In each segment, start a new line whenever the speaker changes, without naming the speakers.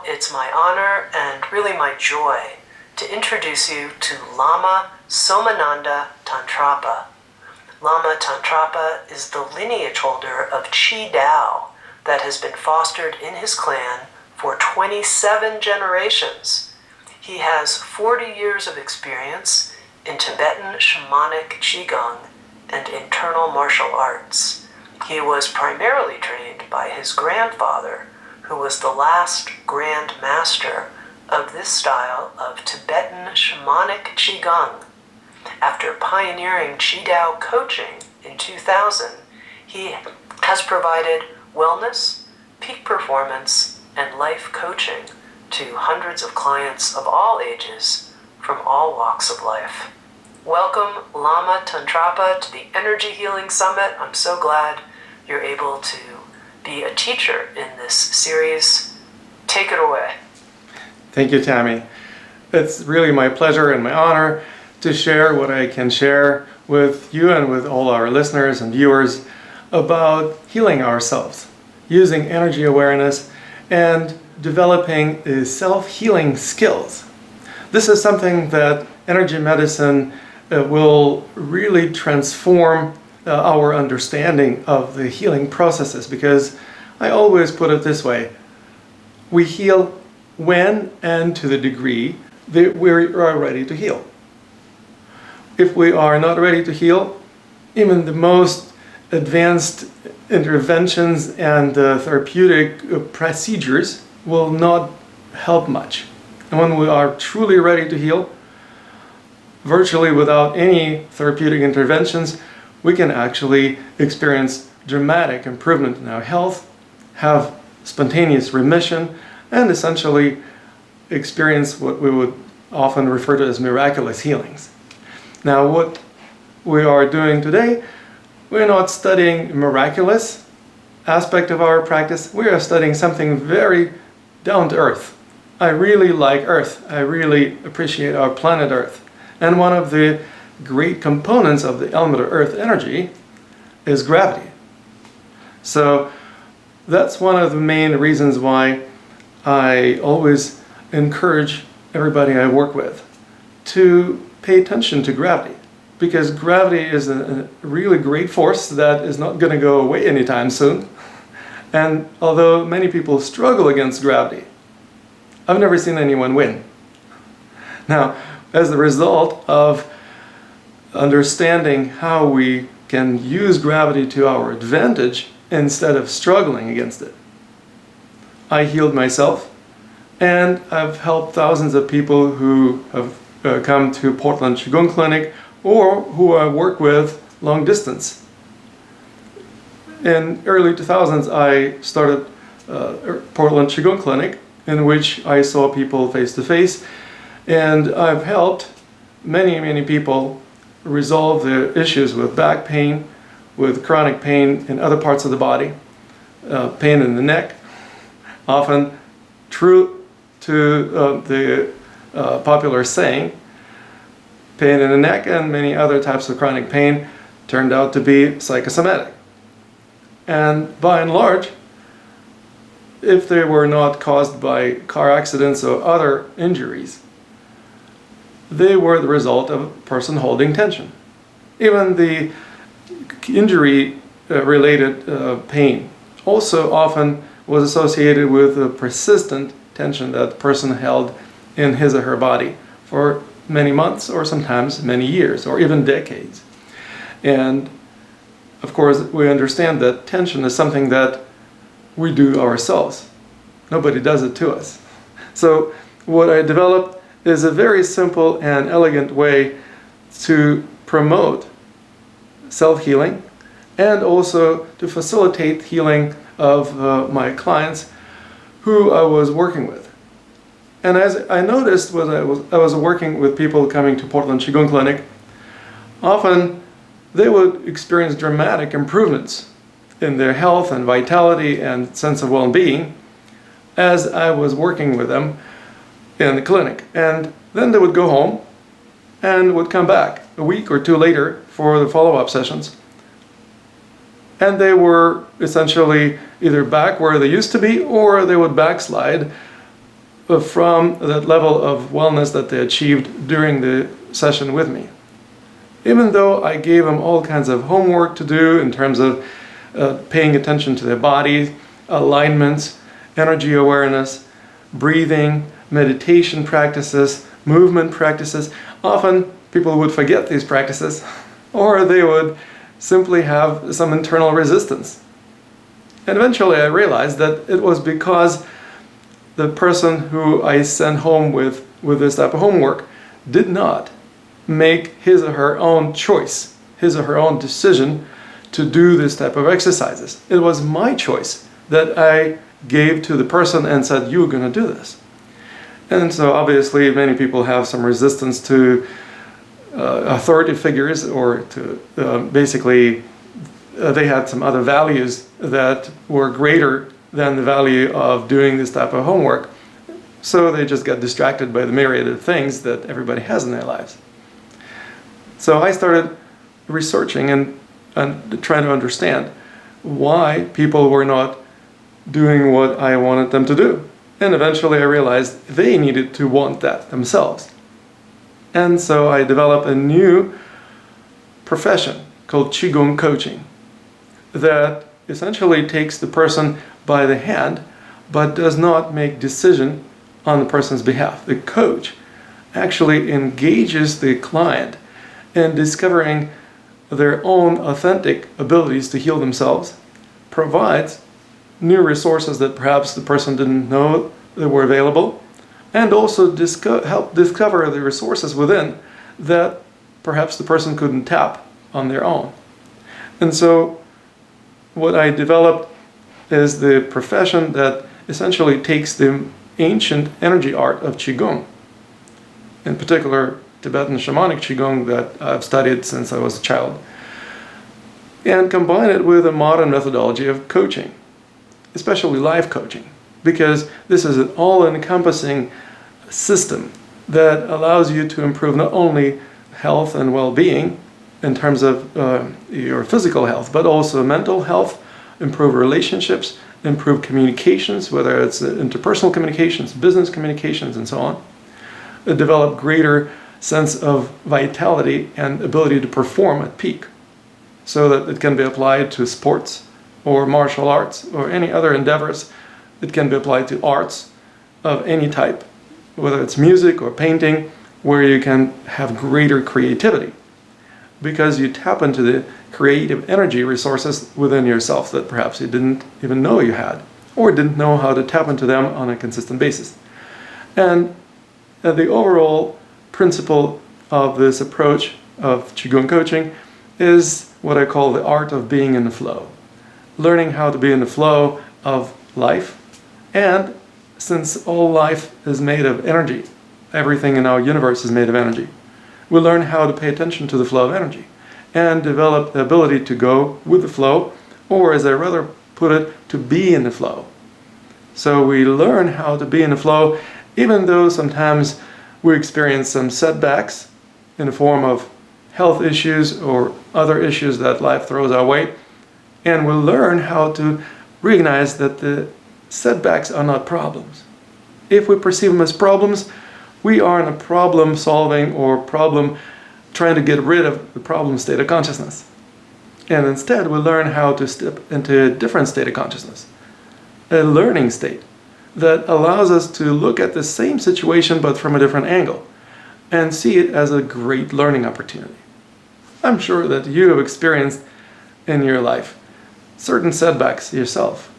now it's my honor and really my joy to introduce you to Lama Tantrapa. Lama Tantrapa is the lineage holder of Chi Dao that has been fostered in his clan for 27 generations. He has 40 years of experience in Tibetan shamanic Qigong and internal martial arts. He was primarily trained by his grandfather, who was the last Grand Master of this style of Tibetan shamanic Qigong. After pioneering Chi Dao coaching in 2000, he has provided wellness, peak performance, and life coaching to hundreds of clients of all ages from all walks of life. Welcome, Lama Tantrapa, to the Energy Healing Summit. I'm so glad you're able to be a teacher in this series. Take it away.
Thank you, Tami. It's really my pleasure and my honor to share what I can share with you and with all our listeners and viewers about healing ourselves, using energy awareness and developing self-healing skills. This is something that energy medicine will really transform our understanding of the healing processes, because I always put it this way: we heal when and to the degree that we are ready to heal. If we are not ready to heal, even the most advanced interventions and therapeutic procedures will not help much. And when we are truly ready to heal, virtually without any therapeutic interventions, we can actually experience dramatic improvement in our health, have spontaneous remission, and essentially experience what we would often refer to as miraculous healings. Now, what we are doing today, we're not studying miraculous aspect of our practice. We are studying something very down to earth. I really like Earth. I really appreciate our planet Earth. And one of the great components of the element of Earth energy is gravity. So that's one of the main reasons why I always encourage everybody I work with to pay attention to gravity, because gravity is a really great force that is not going to go away anytime soon. And although many people struggle against gravity, I've never seen anyone win. Now, as a result of understanding how we can use gravity to our advantage instead of struggling against it, I healed myself, and I've helped thousands of people who have come to Portland Qigong Clinic or who I work with long distance. In early 2000s, I started Portland Qigong Clinic, in which I saw people face to face, and I've helped many people resolve their issues with back pain, with chronic pain in other parts of the body, pain in the neck, often true to the popular saying, pain in the neck and many other types of chronic pain turned out to be psychosomatic. And by and large, if they were not caused by car accidents or other injuries, they were the result of a person holding tension. Even the injury-related pain also often was associated with a persistent tension that the person held in his or her body for many months, or sometimes many years, or even decades. And of course, we understand that tension is something that we do ourselves. Nobody does it to us. So what I developed is a very simple and elegant way to promote self-healing and also to facilitate healing of my clients who I was working with. And as I noticed when I was working with people coming to Portland Qigong Clinic, often they would experience dramatic improvements in their health and vitality and sense of well-being as I was working with them in the clinic. And then they would go home and would come back a week or two later for the follow-up sessions. And they were essentially either back where they used to be, or they would backslide from that level of wellness that they achieved during the session with me. Even though I gave them all kinds of homework to do in terms of paying attention to their body, alignments, energy awareness, breathing, meditation practices, movement practices. Often people would forget these practices, or they would simply have some internal resistance. And eventually I realized that it was because the person who I sent home with this type of homework did not make his or her own choice, his or her own decision to do this type of exercises. It was my choice that I gave to the person and said, you're going to do this. And so obviously many people have some resistance to authority figures, or to basically they had some other values that were greater than the value of doing this type of homework. So they just got distracted by the myriad of things that everybody has in their lives. So I started researching and trying to understand why people were not doing what I wanted them to do. And eventually I realized they needed to want that themselves. And so I developed a new profession called Qigong coaching that essentially takes the person by the hand but does not make decision on the person's behalf. The coach actually engages the client in discovering their own authentic abilities to heal themselves, provides new resources that perhaps the person didn't know that were available, and also help discover the resources within that perhaps the person couldn't tap on their own. And so what I developed is the profession that essentially takes the ancient energy art of Qigong, in particular Tibetan shamanic Qigong that I've studied since I was a child, and combine it with a modern methodology of coaching, especially life coaching, because this is an all-encompassing system that allows you to improve not only health and well-being in terms of your physical health, but also mental health, improve relationships, improve communications, whether it's interpersonal communications, business communications, and so on, develop greater sense of vitality and ability to perform at peak, so that it can be applied to sports or martial arts or any other endeavors. It can be applied to arts of any type, whether it's music or painting, where you can have greater creativity because you tap into the creative energy resources within yourself that perhaps you didn't even know you had, or didn't know how to tap into them on a consistent basis. And the overall principle of this approach of Qigong coaching is what I call the art of being in the flow. Learning how to be in the flow of life. And since all life is made of energy, everything in our universe is made of energy, we learn how to pay attention to the flow of energy and develop the ability to go with the flow, or as I rather put it, to be in the flow. So we learn how to be in the flow, even though sometimes we experience some setbacks in the form of health issues or other issues that life throws our way. And we learn how to recognize that the setbacks are not problems. If we perceive them as problems, we are in a problem solving or problem trying to get rid of the problem state of consciousness. And instead we learn how to step into a different state of consciousness, a learning state that allows us to look at the same situation but from a different angle and see it as a great learning opportunity. I'm sure that you have experienced in your life certain setbacks yourself.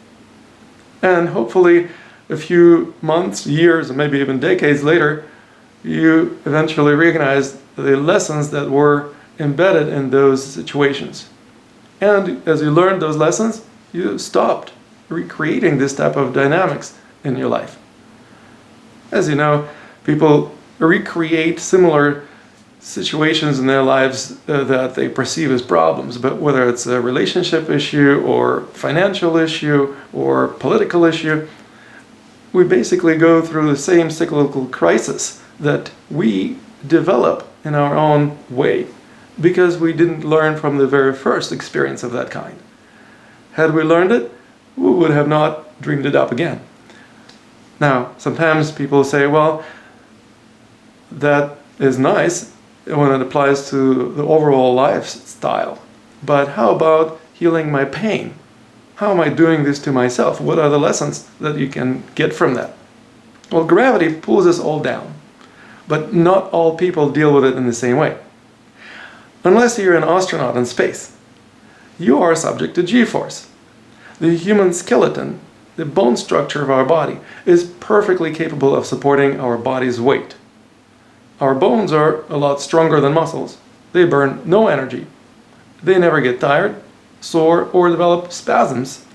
And hopefully a few months, years, or maybe even decades later, you eventually recognize the lessons that were embedded in those situations. And as you learned those lessons, you stopped recreating this type of dynamics in your life. As you know, people recreate similar situations in their lives that they perceive as problems, but whether it's a relationship issue or financial issue or political issue, we basically go through the same cyclical crisis that we develop in our own way because we didn't learn from the very first experience of that kind. Had we learned it, we would have not dreamed it up again. Now, sometimes people say, well, that is nice when it applies to the overall lifestyle, but how about healing my pain? How am I doing this to myself? What are the lessons that you can get from that? Well, gravity pulls us all down, but not all people deal with it in the same way. Unless you're an astronaut in space, you are subject to G-force. The human skeleton, the bone structure of our body, is perfectly capable of supporting our body's weight. Our bones are a lot stronger than muscles. They burn no energy. They never get tired, sore, or develop spasms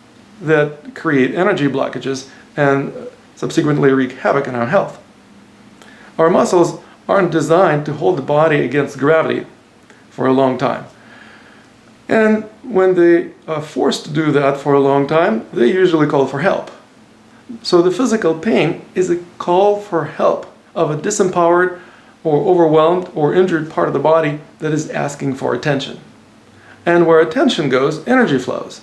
that create energy blockages and subsequently wreak havoc on our health. Our muscles aren't designed to hold the body against gravity for a long time. And when they are forced to do that for a long time, they usually call for help. So the physical pain is a call for help of a disempowered or overwhelmed or injured part of the body that is asking for attention. And where attention goes, energy flows,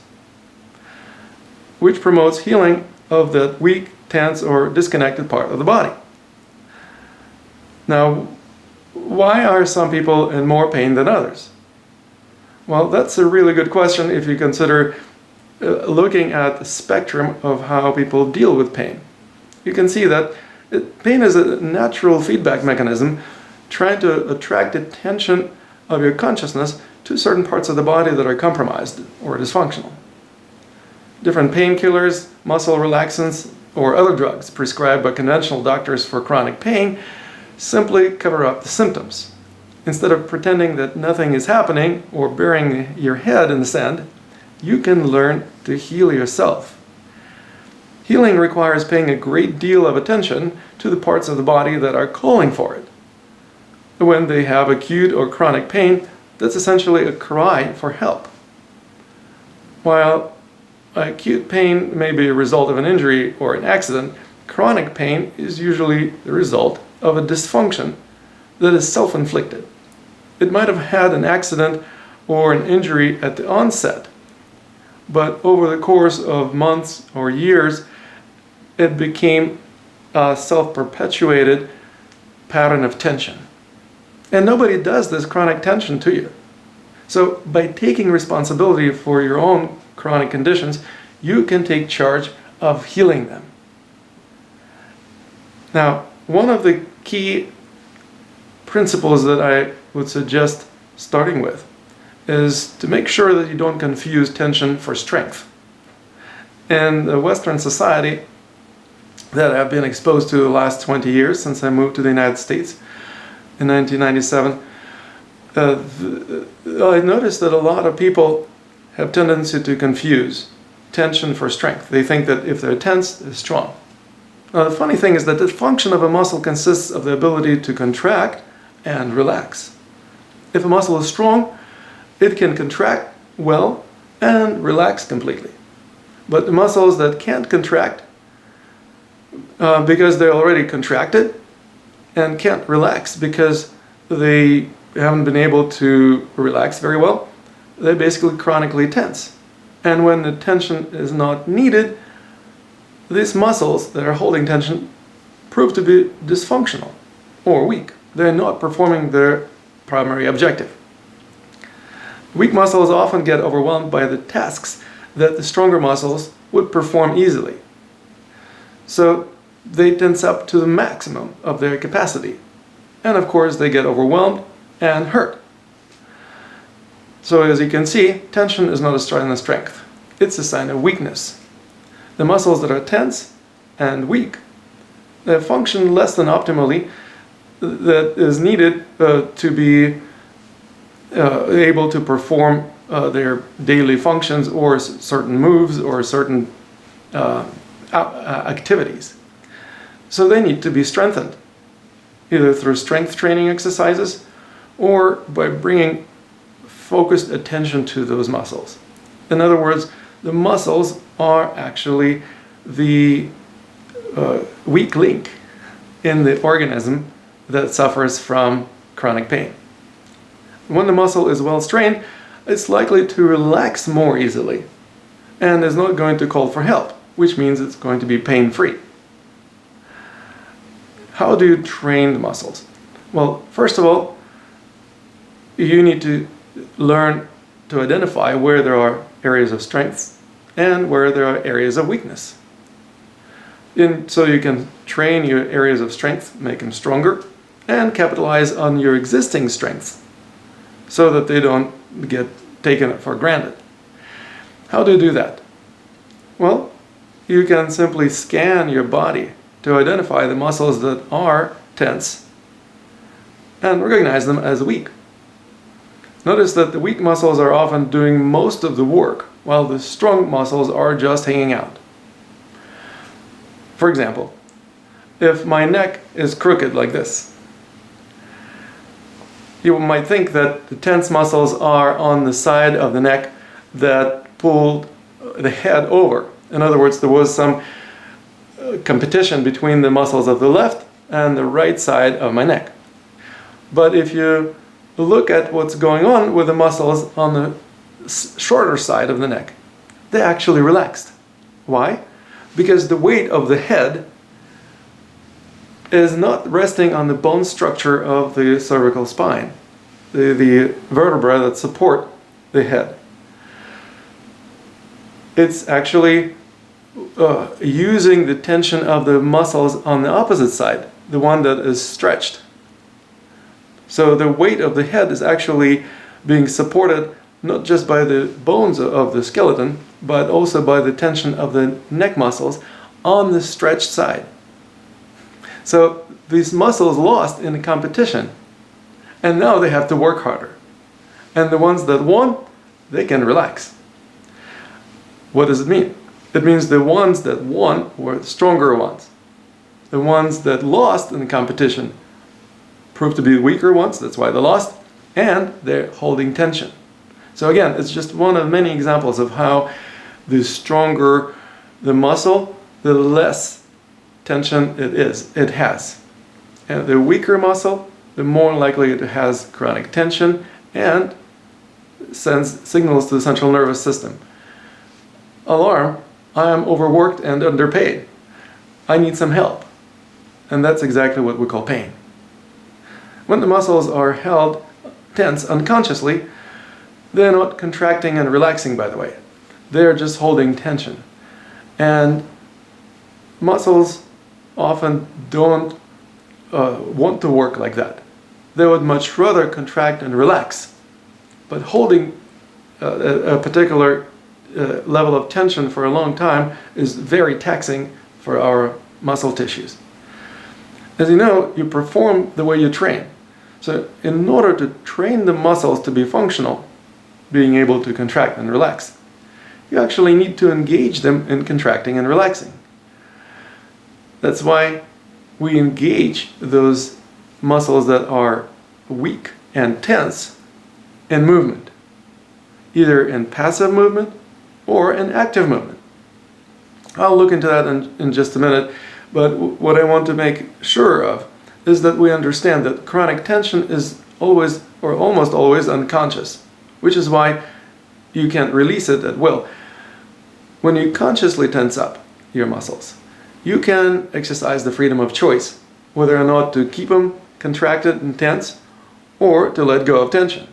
which promotes healing of that weak, tense, or disconnected part of the body. Now, why are some people in more pain than others? Well, that's a really good question if you consider looking at the spectrum of how people deal with pain. You can see that pain is a natural feedback mechanism trying to attract attention of your consciousness to certain parts of the body that are compromised or dysfunctional. Different painkillers, muscle relaxants, or other drugs prescribed by conventional doctors for chronic pain simply cover up the symptoms. Instead of pretending that nothing is happening or burying your head in the sand, you can learn to heal yourself. Healing requires paying a great deal of attention to the parts of the body that are calling for it. When they have acute or chronic pain, that's essentially a cry for help. While acute pain may be a result of an injury or an accident, chronic pain is usually the result of a dysfunction that is self-inflicted. It might have had an accident or an injury at the onset, but over the course of months or years, it became a self-perpetuated pattern of tension. And nobody does this chronic tension to you. So by taking responsibility for your own chronic conditions, you can take charge of healing them. Now, one of the key principles that I would suggest starting with is to make sure that you don't confuse tension for strength. In the Western society that I've been exposed to the last 20 years since I moved to the United States in 1997, I noticed that a lot of people have tendency to confuse tension for strength. They think that if they're tense, they're strong. Now, the funny thing is that the function of a muscle consists of the ability to contract and relax. If a muscle is strong, it can contract well and relax completely. But the muscles that can't contract because they're already contracted and can't relax because they haven't been able to relax very well, they're basically chronically tense. And when the tension is not needed, these muscles that are holding tension prove to be dysfunctional or weak. They're not performing their primary objective. Weak muscles often get overwhelmed by the tasks that the stronger muscles would perform easily. So they tense up to the maximum of their capacity. And of course, they get overwhelmed and hurt. So as you can see, tension is not a sign of strength. It's a sign of weakness. The muscles that are tense and weak, they function less than optimally, that is needed to be able to perform their daily functions or certain moves or certain activities. So they need to be strengthened, either through strength training exercises or by bringing focused attention to those muscles. In other words, the muscles are actually the weak link in the organism that suffers from chronic pain. When the muscle is well strained, it's likely to relax more easily and is not going to call for help, which means it's going to be pain-free. How do you train the muscles? Well, first of all, you need to learn to identify where there are areas of strength and where there are areas of weakness. So you can train your areas of strength, make them stronger, and capitalize on your existing strengths so that they don't get taken for granted. How do you do that? Well, you can simply scan your body to identify the muscles that are tense and recognize them as weak. Notice that the weak muscles are often doing most of the work, while the strong muscles are just hanging out. For example, if my neck is crooked like this, you might think that the tense muscles are on the side of the neck that pulled the head over. In other words, there was some competition between the muscles of the left and the right side of my neck. But if you look at what's going on with the muscles on the shorter side of the neck, they actually relaxed. Why? Because the weight of the head is not resting on the bone structure of the cervical spine, the vertebrae that support the head. It's actually using the tension of the muscles on the opposite side, the one that is stretched. So the weight of the head is actually being supported not just by the bones of the skeleton, but also by the tension of the neck muscles on the stretched side. So these muscles lost in the competition, and now they have to work harder. And the ones that won, they can relax. What does it mean? It means the ones that won were the stronger ones. The ones that lost in the competition proved to be the weaker ones, that's why they lost, and they're holding tension. So again, it's just one of many examples of how the stronger the muscle, the less tension it has. And the weaker muscle, the more likely it has chronic tension and sends signals to the central nervous system. Alarm, I am overworked and underpaid. I need some help. And that's exactly what we call pain. When the muscles are held tense unconsciously, they're not contracting and relaxing, by the way. They're just holding tension. And muscles often don't want to work like that. They would much rather contract and relax. But holding a particular level of tension for a long time is very taxing for our muscle tissues. As you know, you perform the way you train. So in order to train the muscles to be functional, being able to contract and relax, you actually need to engage them in contracting and relaxing. That's why we engage those muscles that are weak and tense in movement, either in passive movement or in active movement. I'll look into that in just a minute, but what I want to make sure of is that we understand that chronic tension is always or almost always unconscious, which is why you can't release it at will. When you consciously tense up your muscles, you can exercise the freedom of choice, whether or not to keep them contracted and tense or to let go of tension.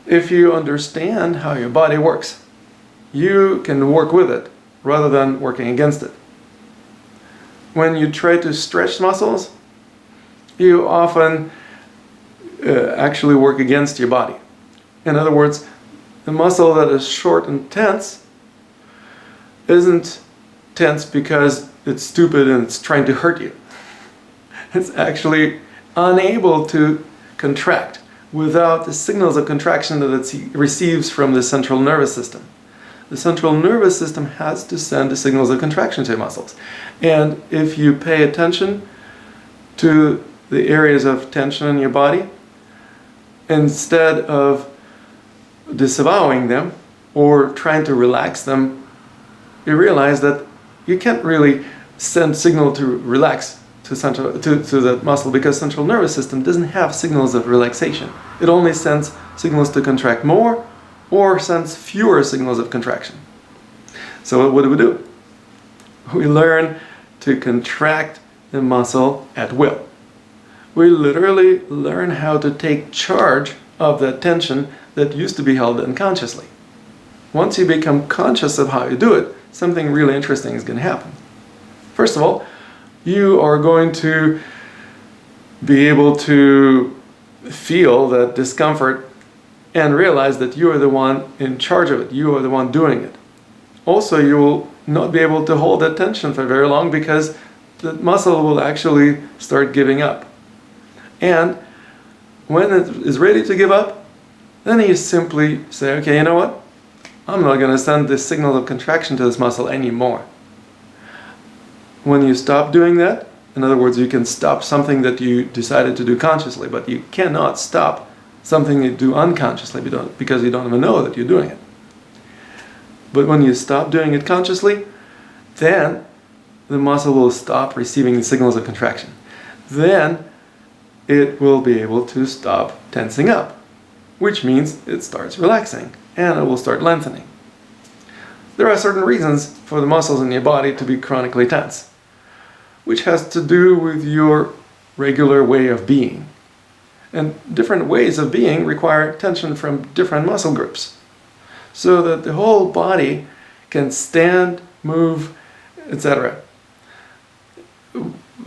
If you understand how your body works, you can work with it rather than working against it. When you try to stretch muscles, you often actually work against your body. In other words, the muscle that is short and tense isn't tense because it's stupid and it's trying to hurt you. It's actually unable to contract without the signals of contraction that it receives from the central nervous system. The central nervous system has to send the signals of contraction to muscles. And if you pay attention to the areas of tension in your body, instead of disavowing them or trying to relax them, you realize that you can't really send signal to relax to the muscle because central nervous system doesn't have signals of relaxation. It only sends signals to contract more or sends fewer signals of contraction. So what do? We learn to contract the muscle at will. We literally learn how to take charge of that tension that used to be held unconsciously. Once you become conscious of how you do it, something really interesting is going to happen. First of all, you are going to be able to feel that discomfort and realize that you are the one in charge of it. You are the one doing it. Also, you will not be able to hold that tension for very long because the muscle will actually start giving up. And when it is ready to give up, then you simply say, okay, you know what? I'm not going to send this signal of contraction to this muscle anymore. When you stop doing that, in other words, you can stop something that you decided to do consciously, but you cannot stop something you do unconsciously because you don't even know that you're doing it. But when you stop doing it consciously, then the muscle will stop receiving the signals of contraction. Then it will be able to stop tensing up, which means it starts relaxing and it will start lengthening. There are certain reasons for the muscles in your body to be chronically tense, which has to do with your regular way of being. And different ways of being require tension from different muscle groups, so that the whole body can stand, move, etc.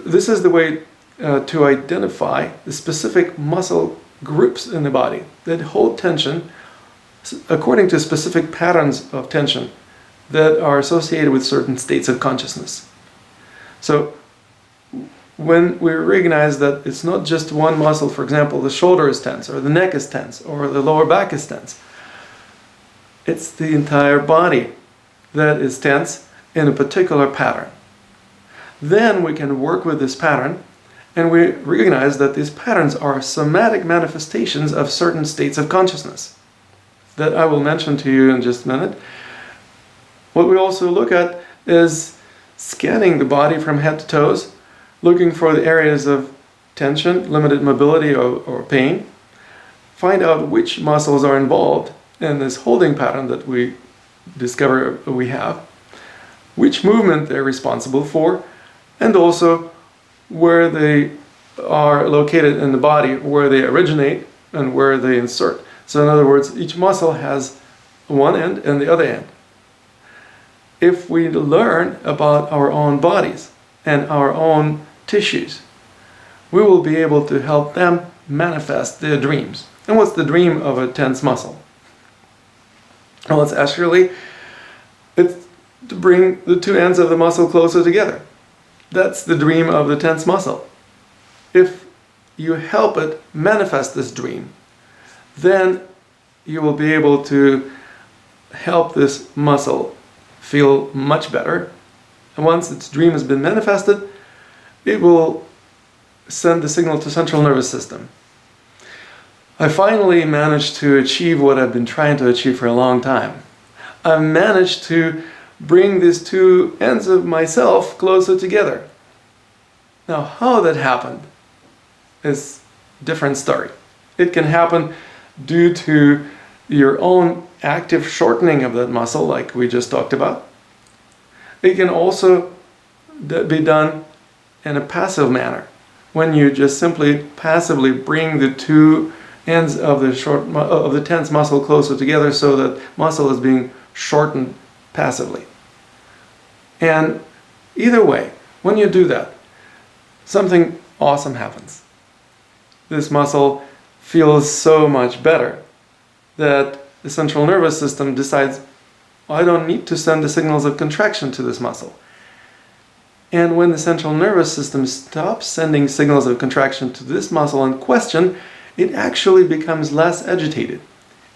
This is the way to identify the specific muscle groups in the body that hold tension according to specific patterns of tension that are associated with certain states of consciousness. So when we recognize that it's not just one muscle, for example, the shoulder is tense, or the neck is tense, or the lower back is tense, it's the entire body that is tense in a particular pattern. Then we can work with this pattern, and we recognize that these patterns are somatic manifestations of certain states of consciousness that I will mention to you in just a minute. What we also look at is scanning the body from head to toes, looking for the areas of tension, limited mobility, or pain. Find out which muscles are involved in this holding pattern that we discover we have, which movement they're responsible for, and also where they are located in the body, where they originate and where they insert. So in other words, each muscle has one end and the other end. If we learn about our own bodies and our own tissues, we will be able to help them manifest their dreams. And what's the dream of a tense muscle? Well, it's to bring the two ends of the muscle closer together. That's the dream of the tense muscle. If you help it manifest this dream, then you will be able to help this muscle feel much better. And once its dream has been manifested, it will send the signal to central nervous system. I finally managed to achieve what I've been trying to achieve for a long time. I managed to bring these two ends of myself closer together. Now, how that happened is a different story. It can happen due to your own active shortening of that muscle, like we just talked about. It can also be done in a passive manner, when you just simply passively bring the two ends of the tense muscle closer together, so that muscle is being shortened passively. And either way, when you do that, something awesome happens. This muscle feels so much better that the central nervous system decides, I don't need to send the signals of contraction to this muscle. And when the central nervous system stops sending signals of contraction to this muscle in question, it actually becomes less agitated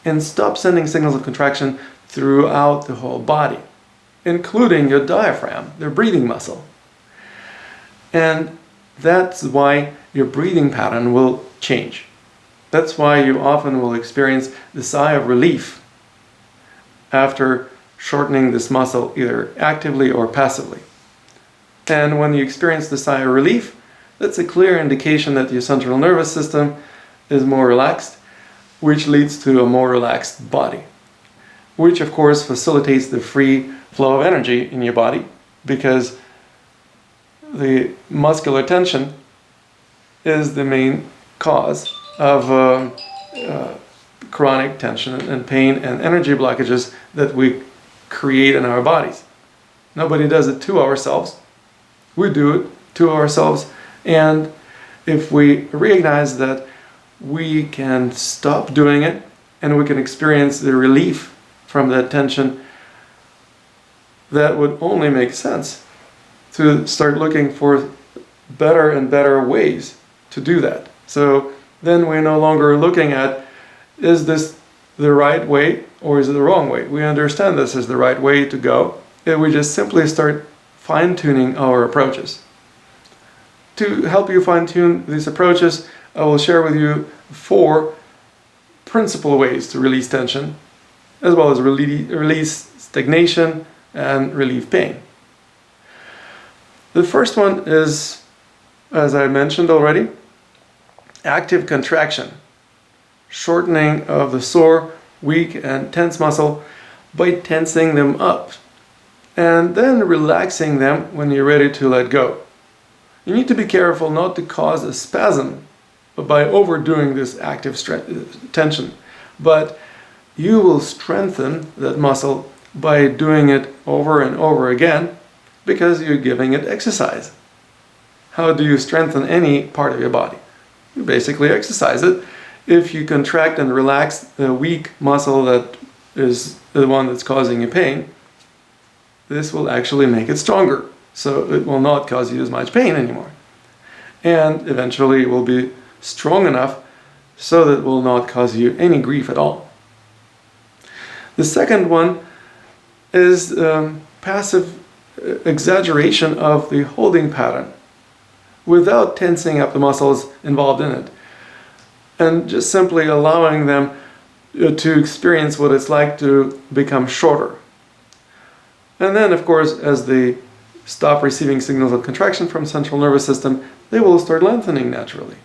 and stops sending signals of contraction throughout the whole body, including your diaphragm, the breathing muscle. And that's why your breathing pattern will change. That's why you often will experience the sigh of relief after shortening this muscle, either actively or passively. And when you experience the sigh of relief, that's a clear indication that your central nervous system is more relaxed, which leads to a more relaxed body, which of course facilitates the free flow of energy in your body, because the muscular tension is the main cause of chronic tension and pain and energy blockages that we create in our bodies. Nobody does it to ourselves. We do it to ourselves. And if we recognize that we can stop doing it and we can experience the relief from that tension, that would only make sense to start looking for better and better ways to do that. So then we're no longer looking at, is this the right way or is it the wrong way? We understand this is the right way to go, and we just simply start fine-tuning our approaches. To help you fine-tune these approaches, I will share with you 4 principal ways to release tension, as well as release stagnation and relieve pain. The first one is, as I mentioned already, active contraction, shortening of the sore, weak, and tense muscle by tensing them up, and then relaxing them when you're ready to let go. You need to be careful not to cause a spasm by overdoing this active tension, but you will strengthen that muscle by doing it over and over again because you're giving it exercise. How do you strengthen any part of your body? You basically exercise it. If you contract and relax the weak muscle that is the one that's causing you pain, this will actually make it stronger. So it will not cause you as much pain anymore. And eventually it will be strong enough so that it will not cause you any grief at all. The second one is passive exaggeration of the holding pattern without tensing up the muscles involved in it, and just simply allowing them to experience what it's like to become shorter. And then, of course, as they stop receiving signals of contraction from central nervous system, they will start lengthening naturally.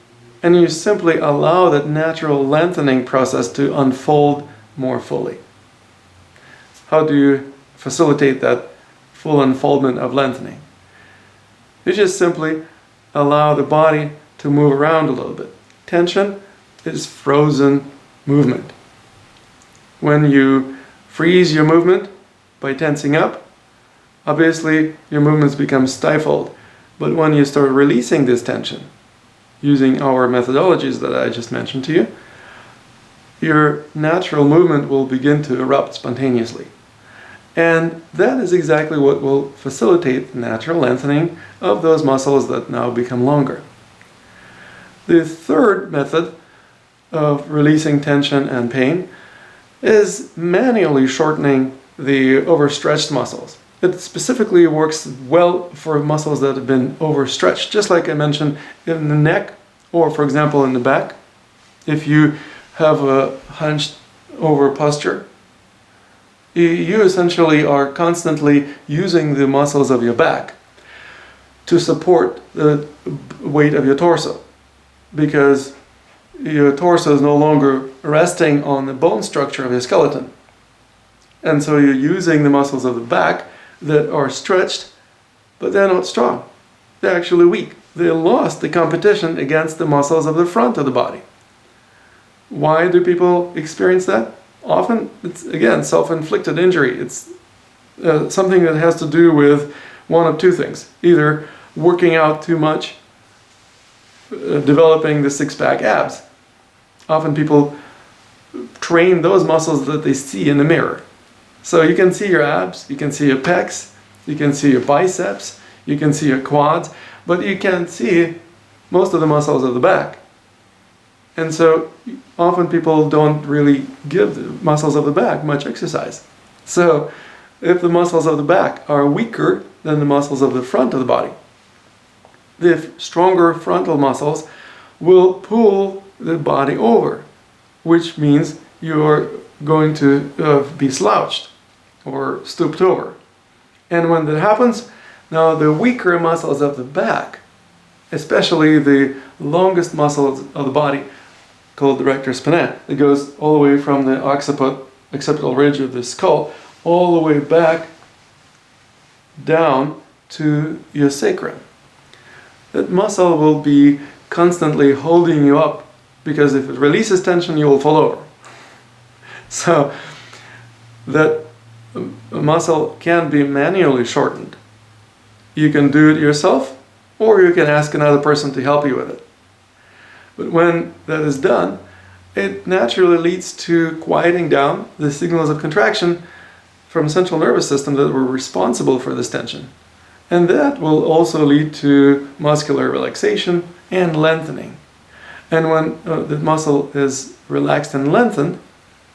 And you simply allow that natural lengthening process to unfold more fully. How do you facilitate that full unfoldment of lengthening? You just simply allow the body to move around a little bit. Tension is frozen movement. When you freeze your movement by tensing up, obviously your movements become stifled. But when you start releasing this tension, using our methodologies that I just mentioned to you, your natural movement will begin to erupt spontaneously. And that is exactly what will facilitate the natural lengthening of those muscles that now become longer. The third method of releasing tension and pain is manually shortening the overstretched muscles. It specifically works well for muscles that have been overstretched, just like I mentioned in the neck, or for example in the back. If you have a hunched over posture, you essentially are constantly using the muscles of your back to support the weight of your torso, because your torso is no longer resting on the bone structure of your skeleton. And so you're using the muscles of the back that are stretched, but they're not strong. They're actually weak. They lost the competition against the muscles of the front of the body. Why do people experience that? Often it's, again, self-inflicted injury. It's something that has to do with one of two things. Either working out too much, developing the six-pack abs. Often people train those muscles that they see in the mirror. So you can see your abs, you can see your pecs, you can see your biceps, you can see your quads, but you can't see most of the muscles of the back. And so often people don't really give the muscles of the back much exercise. So if the muscles of the back are weaker than the muscles of the front of the body, the stronger frontal muscles will pull the body over, which means you're going to be slouched or stooped over. And when that happens, now the weaker muscles of the back, especially the longest muscles of the body, called the rectus spinae, it goes all the way from the occipital ridge of the skull all the way back down to your sacrum. that muscle will be constantly holding you up, because if it releases tension, you will fall over. So that muscle can be manually shortened. You can do it yourself, or you can ask another person to help you with it. But when that is done, it naturally leads to quieting down the signals of contraction from the central nervous system that were responsible for this tension. And that will also lead to muscular relaxation and lengthening. And when the muscle is relaxed and lengthened,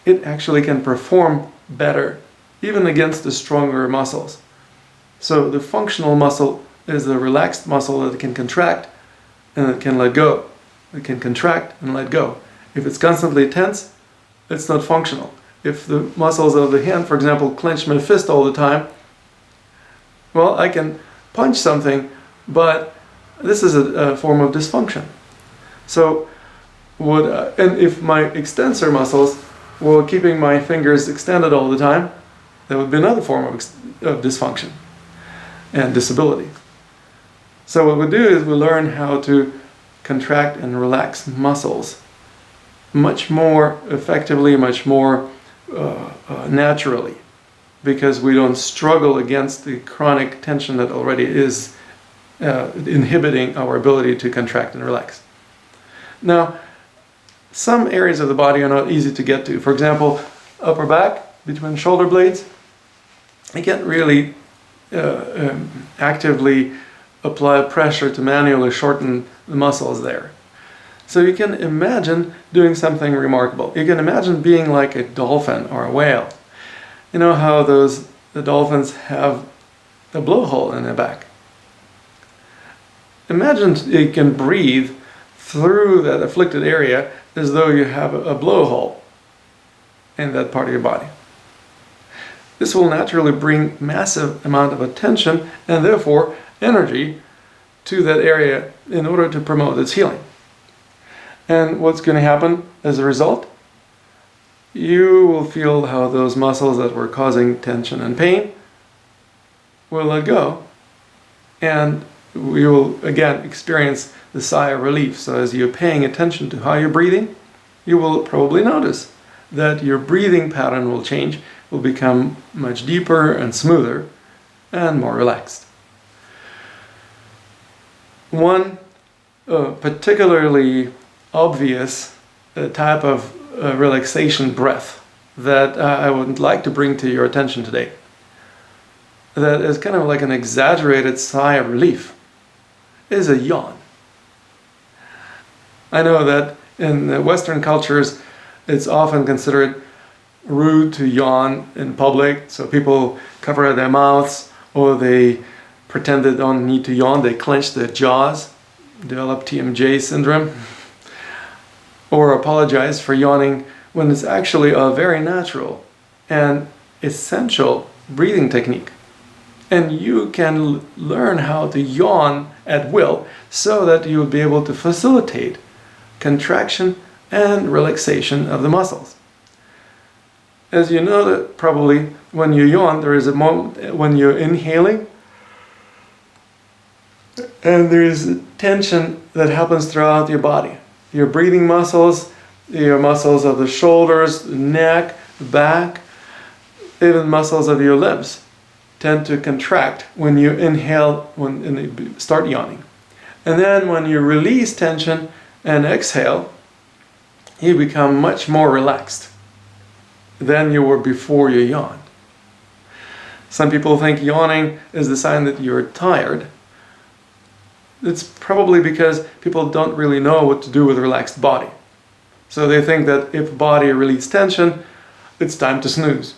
it actually can perform better, even against the stronger muscles. So the functional muscle is the relaxed muscle that can contract and it can let go. It can contract and let go. If it's constantly tense, it's not functional. If the muscles of the hand, for example, clench my fist all the time, well, I can punch something, but this is a form of dysfunction. So, and if my extensor muscles were keeping my fingers extended all the time, that would be another form of dysfunction and disability. So what we do is we learn how to contract and relax muscles much more effectively, much more naturally, because we don't struggle against the chronic tension that already is inhibiting our ability to contract and relax. Now, some areas of the body are not easy to get to. For example, upper back, between shoulder blades, you can't really actively apply pressure to manually shorten the muscles there. So you can imagine doing something remarkable. You can imagine being like a dolphin or a whale. You know how the dolphins have a blowhole in their back. Imagine you can breathe through that afflicted area as though you have a blowhole in that part of your body. This will naturally bring massive amount of attention and therefore energy to that area in order to promote its healing. And what's going to happen as a result? You will feel how those muscles that were causing tension and pain will let go, and we will again experience the sigh of relief. So as you're paying attention to how you're breathing, you will probably notice that your breathing pattern will change, will become much deeper and smoother and more relaxed. One particularly obvious type of relaxation breath that I would like to bring to your attention today, that is kind of like an exaggerated sigh of relief, is a yawn. I know that in Western cultures it's often considered rude to yawn in public, so people cover their mouths or they pretend they don't need to yawn, they clench their jaws, develop TMJ syndrome, or apologize for yawning when it's actually a very natural and essential breathing technique. And you can learn how to yawn at will so that you will be able to facilitate contraction and relaxation of the muscles. As you know, that probably when you yawn, there is a moment when you're inhaling and there is tension that happens throughout your body. Your breathing muscles, your muscles of the shoulders, neck, back, even muscles of your limbs tend to contract when you inhale, when you start yawning. And then when you release tension and exhale, you become much more relaxed than you were before you yawned. Some people think yawning is the sign that you're tired. It's probably because people don't really know what to do with a relaxed body. So they think that if body releases tension, it's time to snooze,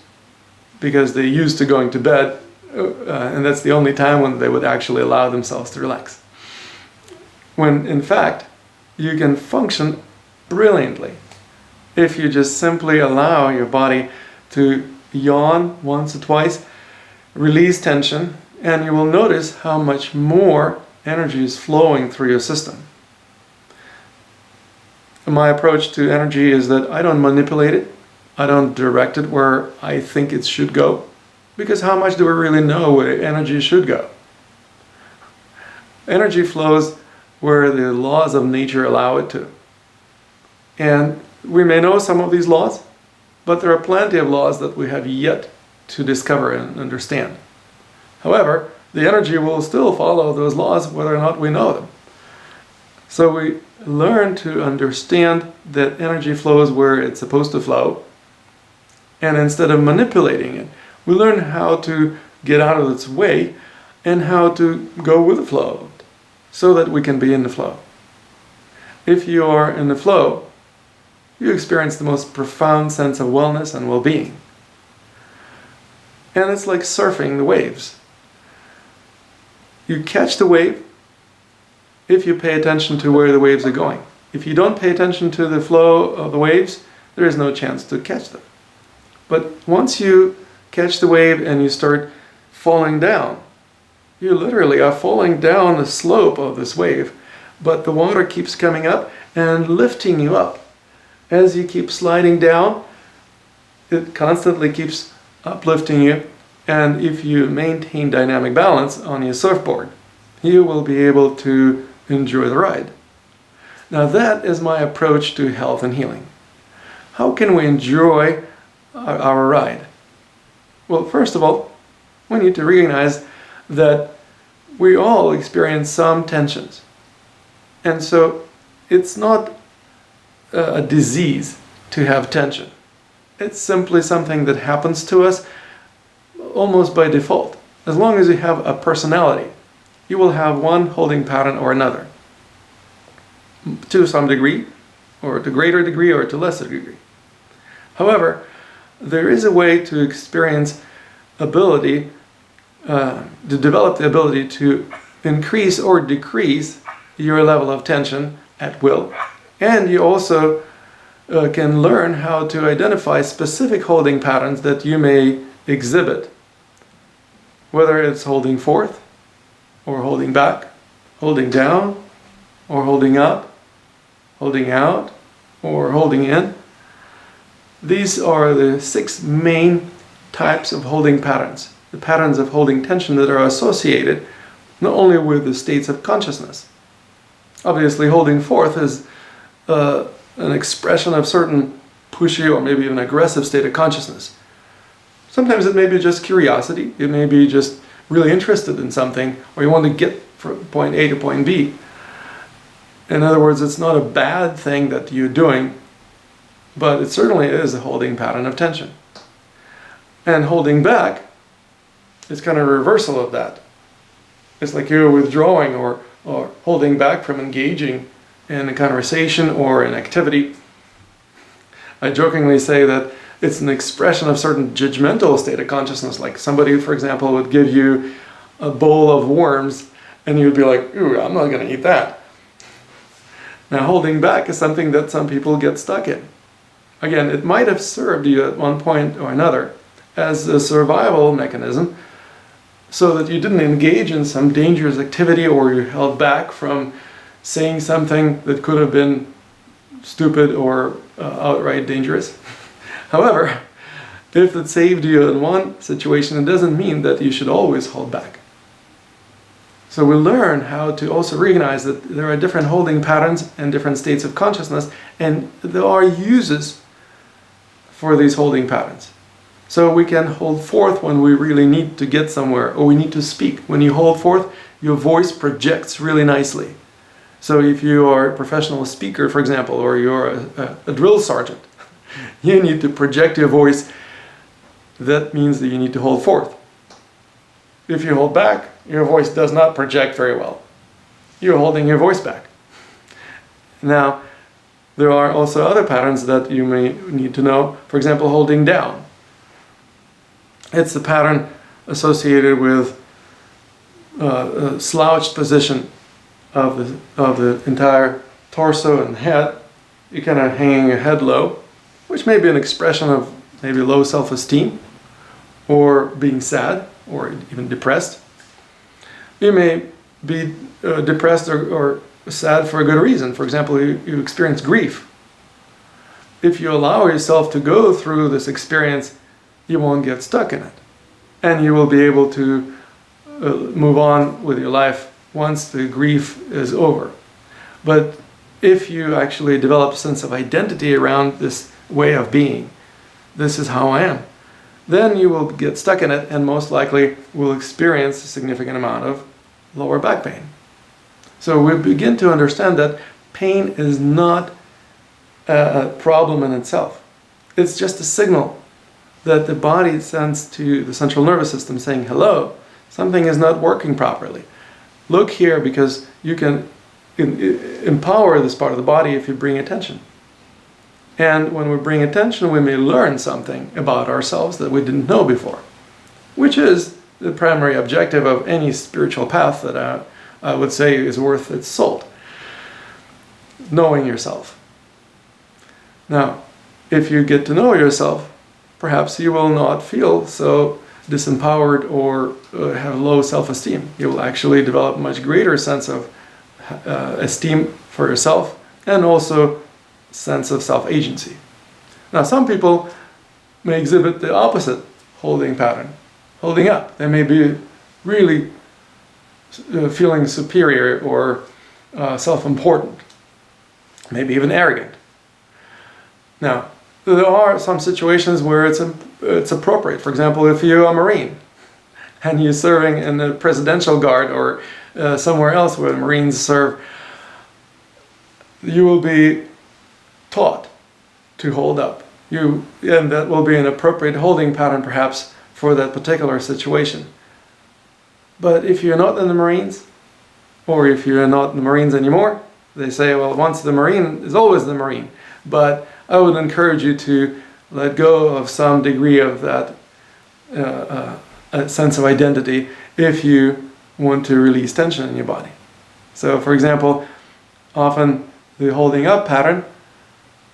because they're used to going to bed, and that's the only time when they would actually allow themselves to relax. When in fact, you can function brilliantly if you just simply allow your body to yawn once or twice, release tension, and you will notice how much more energy is flowing through your system. My approach to energy is that I don't manipulate it, I don't direct it where I think it should go, because how much do we really know where energy should go? Energy flows where the laws of nature allow it to. And we may know some of these laws, but there are plenty of laws that we have yet to discover and understand. However, the energy will still follow those laws whether or not we know them. So we learn to understand that energy flows where it's supposed to flow, and instead of manipulating it, we learn how to get out of its way and how to go with the flow so that we can be in the flow. If you are in the flow, you experience the most profound sense of wellness and well-being. And it's like surfing the waves. You catch the wave if you pay attention to where the waves are going. If you don't pay attention to the flow of the waves, there is no chance to catch them. But once you catch the wave and you start falling down, you literally are falling down the slope of this wave, but the water keeps coming up and lifting you up. As you keep sliding down, it constantly keeps uplifting you, and if you maintain dynamic balance on your surfboard, you will be able to enjoy the ride. Now that is my approach to health and healing. How can we enjoy our ride? Well, first of all, we need to recognize that we all experience some tensions. And so it's not a disease to have tension. It's simply something that happens to us almost by default. As long as you have a personality, you will have one holding pattern or another, to some degree, or to greater degree, or to lesser degree. However, there is a way to experience ability, to develop the ability to increase or decrease your level of tension at will. And you also can learn how to identify specific holding patterns that you may exhibit, whether it's holding forth, or holding back, holding down, or holding up, holding out, or holding in. These are the 6 main types of holding patterns, the patterns of holding tension that are associated not only with the states of consciousness. Obviously, holding forth is an expression of certain pushy or maybe even aggressive state of consciousness. Sometimes it may be just curiosity, it may be just really interested in something, or you want to get from point A to point B. In other words, it's not a bad thing that you're doing, but it certainly is a holding pattern of tension. And holding back is kind of a reversal of that. It's like you're withdrawing or holding back from engaging in a conversation or an activity. I jokingly say that it's an expression of certain judgmental state of consciousness, like somebody, for example, would give you a bowl of worms and you'd be like, ooh, I'm not going to eat that. Now, holding back is something that some people get stuck in. Again, it might have served you at one point or another as a survival mechanism so that you didn't engage in some dangerous activity or you held back from saying something that could have been stupid or outright dangerous. However, if it saved you in one situation, it doesn't mean that you should always hold back. So we learn how to also recognize that there are different holding patterns and different states of consciousness, and there are uses for these holding patterns. So we can hold forth when we really need to get somewhere, or we need to speak. When you hold forth, your voice projects really nicely. So if you are a professional speaker, for example, or you're a drill sergeant, you need to project your voice. That means that you need to hold forth. If you hold back, your voice does not project very well. You're holding your voice back. Now, there are also other patterns that you may need to know. For example, holding down. It's the pattern associated with a slouched position of the entire torso and head. You're kind of hanging your head low, which may be an expression of maybe low self-esteem or being sad or even depressed. You may be depressed or sad for a good reason. For example, you experience grief. If you allow yourself to go through this experience, you won't get stuck in it. And you will be able to move on with your life once the grief is over. But if you actually develop a sense of identity around this way of being, this is how I am, then you will get stuck in it and most likely will experience a significant amount of lower back pain. So we begin to understand that pain is not a problem in itself. It's just a signal that the body sends to the central nervous system saying, hello, something is not working properly. Look here, because you can empower this part of the body if you bring attention. And when we bring attention, we may learn something about ourselves that we didn't know before, which is the primary objective of any spiritual path that I would say is worth its salt. Knowing yourself. Now, if you get to know yourself, perhaps you will not feel so disempowered or have low self-esteem. You will actually develop a much greater sense of esteem for yourself and also sense of self-agency. Now, some people may exhibit the opposite holding pattern, holding up. They may be really feeling superior or self-important, maybe even arrogant. Now, there are some situations where it's appropriate. For example, if you're a Marine and you're serving in the Presidential Guard or somewhere else where the Marines serve, you will be taught to hold up. And that will be an appropriate holding pattern perhaps for that particular situation. But if you're not in the Marines, or if you're not in the Marines anymore, they say, well, once the Marine is always the Marine. But I would encourage you to let go of some degree of that sense of identity if you want to release tension in your body. So, for example, often the holding up pattern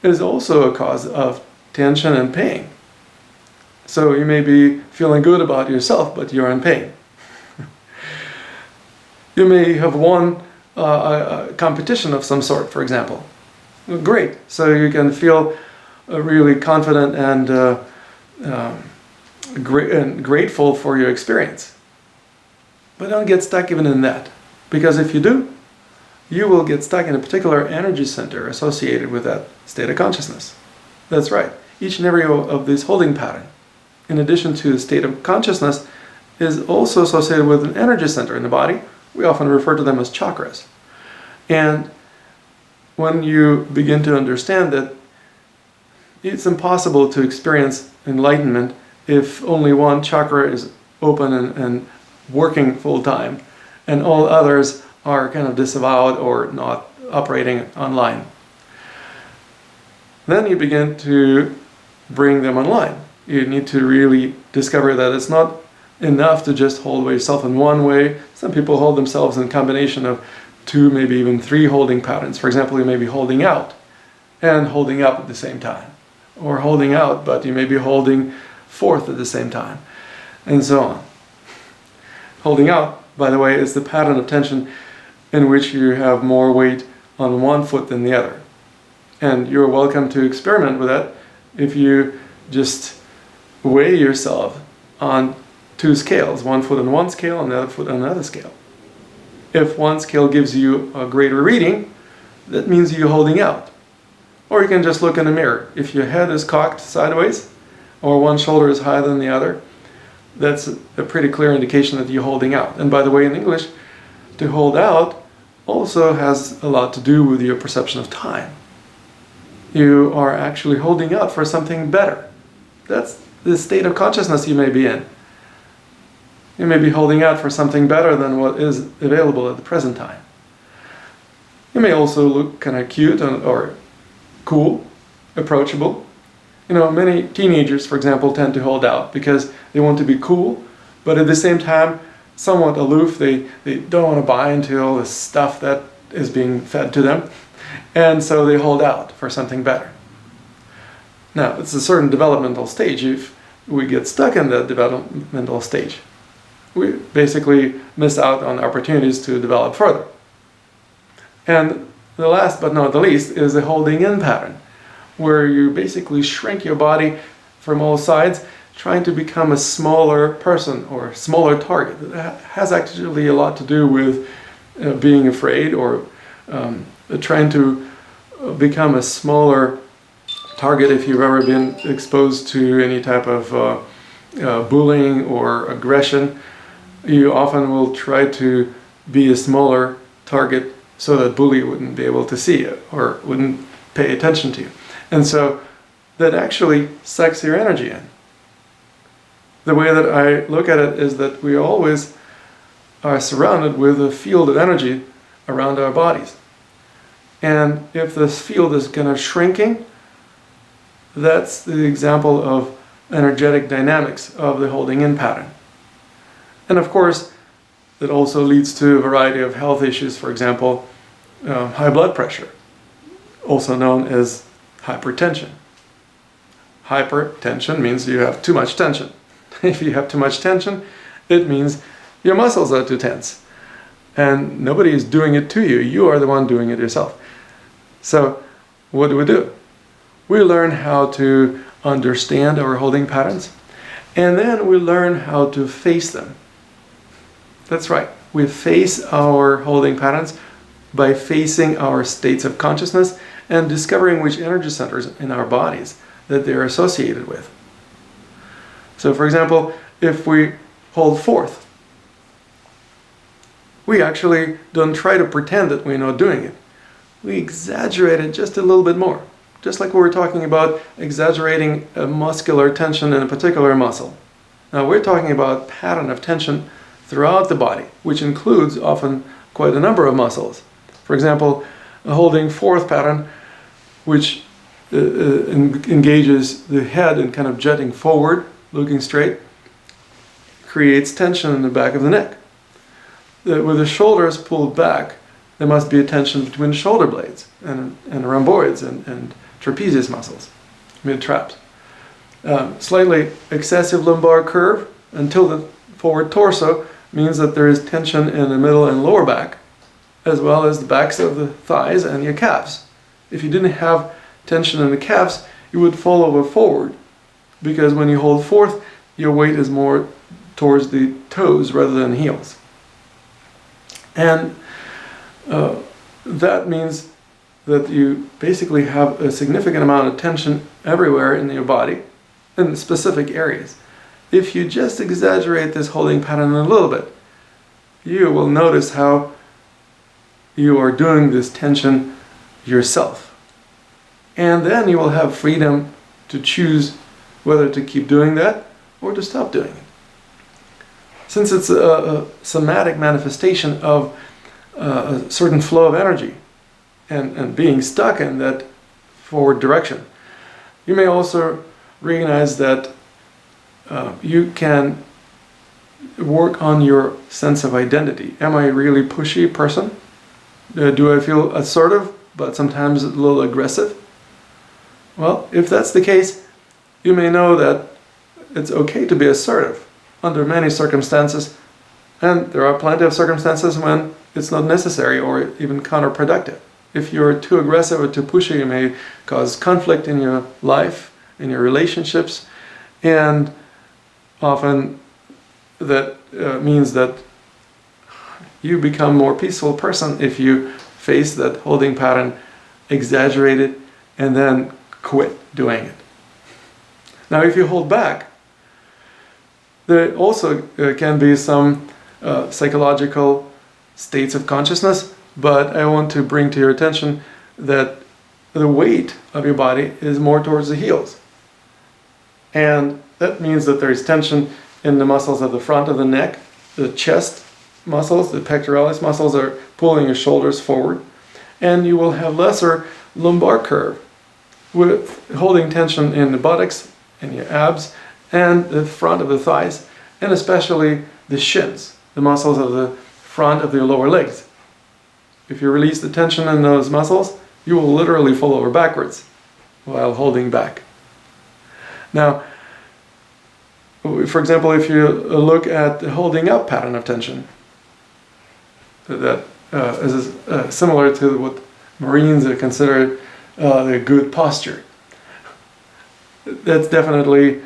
is also a cause of tension and pain. So you may be feeling good about yourself, but you're in pain. You may have won a competition of some sort, for example. Great. So you can feel really confident and grateful for your experience. But don't get stuck even in that. Because if you do, you will get stuck in a particular energy center associated with that state of consciousness. That's right. Each and every of these holding pattern, in addition to the state of consciousness, is also associated with an energy center in the body. We often refer to them as chakras. And when you begin to understand that it's impossible to experience enlightenment if only one chakra is open and working full time, and all others are kind of disavowed or not operating online. Then you begin to bring them online. You need to really discover that it's not enough to just hold yourself in one way. Some people hold themselves in a combination of 2, maybe even 3 holding patterns. For example, you may be holding out and holding up at the same time. Or holding out, but you may be holding forth at the same time. And so on. Holding out, by the way, is the pattern of tension in which you have more weight on one foot than the other. And you're welcome to experiment with that if you just weigh yourself on 2 scales, one foot on one scale and the other foot on another scale. If one scale gives you a greater reading, that means you're holding out. Or you can just look in the mirror. If your head is cocked sideways, or one shoulder is higher than the other, that's a pretty clear indication that you're holding out. And by the way, in English, to hold out also has a lot to do with your perception of time. You are actually holding out for something better. That's the state of consciousness you may be in. You may be holding out for something better than what is available at the present time. You may also look kind of cute or cool, approachable. You know, many teenagers, for example, tend to hold out because they want to be cool, but at the same time, somewhat aloof. They don't want to buy into all this stuff that is being fed to them, and so they hold out for something better. Now, it's a certain developmental stage. If we get stuck in that developmental stage, we basically miss out on opportunities to develop further. And the last but not the least is the holding in pattern, where you basically shrink your body from all sides, trying to become a smaller person or smaller target. That has actually a lot to do with being afraid or trying to become a smaller target. If you've ever been exposed to any type of bullying or aggression, you often will try to be a smaller target so that bully wouldn't be able to see you or wouldn't pay attention to you. And so that actually sucks your energy in. The way that I look at it is that we always are surrounded with a field of energy around our bodies. And if this field is kind of shrinking, that's the example of energetic dynamics of the holding in pattern. And of course, it also leads to a variety of health issues, for example, high blood pressure, also known as hypertension. Hypertension means you have too much tension. If you have too much tension, it means your muscles are too tense. And nobody is doing it to you. You are the one doing it yourself. So what do? We learn how to understand our holding patterns, and then we learn how to face them. That's right. We face our holding patterns by facing our states of consciousness and discovering which energy centers in our bodies that they're associated with. So for example, if we hold forth, we actually don't try to pretend that we're not doing it. We exaggerate it just a little bit more. Just like we were talking about exaggerating a muscular tension in a particular muscle. Now we're talking about pattern of tension throughout the body, which includes often quite a number of muscles. For example, a holding forth pattern, which engages the head in kind of jutting forward, looking straight, creates tension in the back of the neck. With the shoulders pulled back, there must be a tension between the shoulder blades and rhomboids and trapezius muscles, mid-traps. Slightly excessive lumbar curve until the forward torso means that there is tension in the middle and lower back, as well as the backs of the thighs and your calves. If you didn't have tension in the calves, you would fall over forward, because when you hold forth, your weight is more towards the toes rather than heels. And that means that you basically have a significant amount of tension everywhere in your body, in specific areas. If you just exaggerate this holding pattern a little bit, you will notice how you are doing this tension yourself. And then you will have freedom to choose whether to keep doing that or to stop doing it. Since it's a somatic manifestation of a certain flow of energy and being stuck in that forward direction, you may also recognize that you can work on your sense of identity. Am I a really pushy person? Do I feel assertive, but sometimes a little aggressive? Well, if that's the case, you may know that it's okay to be assertive under many circumstances, and there are plenty of circumstances when it's not necessary or even counterproductive. If you're too aggressive or too pushy, you may cause conflict in your life, in your relationships, and often that means that you become a more peaceful person if you face that holding pattern, exaggerate it, and then quit doing it. Now, if you hold back, there also can be some psychological states of consciousness, but I want to bring to your attention that the weight of your body is more towards the heels. And that means that there is tension in the muscles of the front of the neck, the chest muscles, the pectoralis muscles are pulling your shoulders forward, and you will have lesser lumbar curve with holding tension in the buttocks and your abs and the front of the thighs, and especially the shins, the muscles of the front of your lower legs. If you release the tension in those muscles, you will literally fall over backwards while holding back. Now, for example, if you look at the holding up pattern of tension, that is similar to what Marines consider the good posture. That's definitely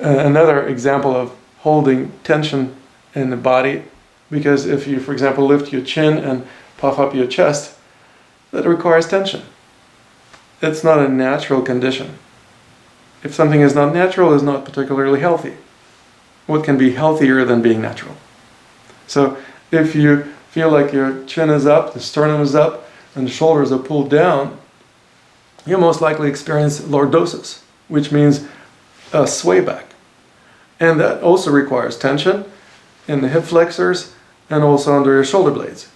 another example of holding tension in the body, because if you, for example, lift your chin and puff up your chest, that requires tension. It's not a natural condition. If something is not natural, it's not particularly healthy. What can be healthier than being natural? So if you feel like your chin is up, the sternum is up, and the shoulders are pulled down, you most likely experience lordosis, which means a sway back. And that also requires tension in the hip flexors and also under your shoulder blades.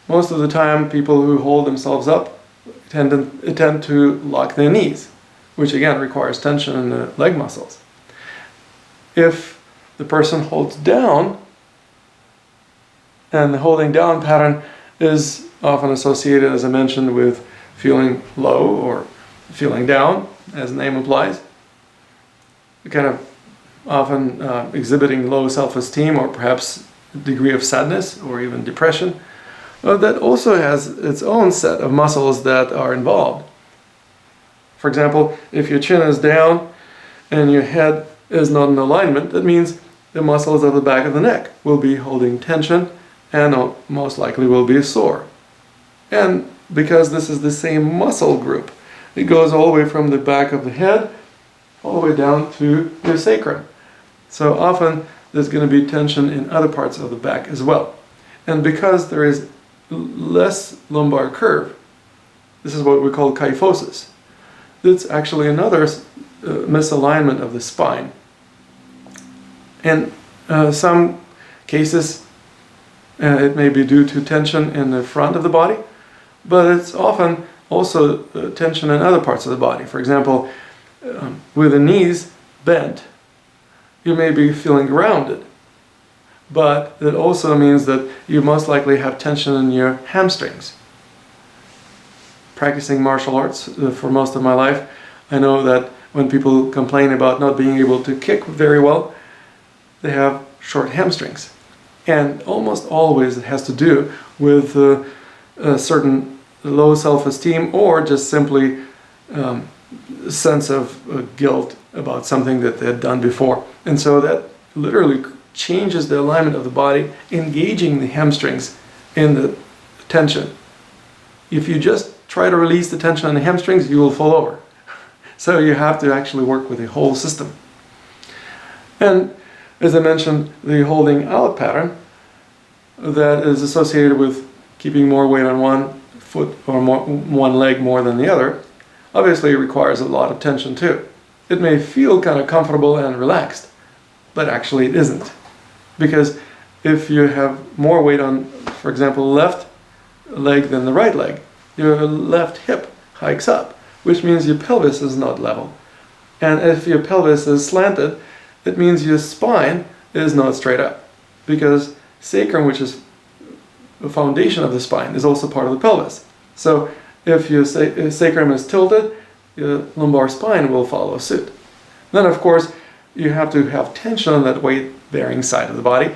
Most of the time, people who hold themselves up tend to lock their knees, which again requires tension in the leg muscles. If the person holds down, and the holding down pattern is often associated, as I mentioned, with feeling low or feeling down, as the name implies, kind of often exhibiting low self-esteem or perhaps a degree of sadness or even depression. That also has its own set of muscles that are involved. For example, if your chin is down and your head is not in alignment, that means the muscles of the back of the neck will be holding tension and most likely will be sore. And because this is the same muscle group, it goes all the way from the back of the head all the way down to your sacrum. So often there's going to be tension in other parts of the back as well. And because there is less lumbar curve, this is what we call kyphosis. It's actually another misalignment of the spine. In some cases, it may be due to tension in the front of the body, but it's often also tension in other parts of the body. For example, with the knees bent, you may be feeling grounded, but it also means that you most likely have tension in your hamstrings. Practicing martial arts for most of my life, I know that when people complain about not being able to kick very well, they have short hamstrings. And almost always it has to do with a certain low self-esteem or just simply sense of guilt about something that they had done before. And so that literally changes the alignment of the body, engaging the hamstrings in the tension. If you just try to release the tension on the hamstrings, you will fall over. So you have to actually work with the whole system. And as I mentioned, the holding out pattern that is associated with keeping more weight on one foot or one leg more than the other obviously requires a lot of tension too. It may feel kind of comfortable and relaxed, but actually it isn't. Because if you have more weight on, for example, the left leg than the right leg, your left hip hikes up, which means your pelvis is not level. And if your pelvis is slanted, it means your spine is not straight up. Because sacrum, which is the foundation of the spine, is also part of the pelvis. So if your sacrum is tilted, your lumbar spine will follow suit. Then, of course, you have to have tension on that weight-bearing side of the body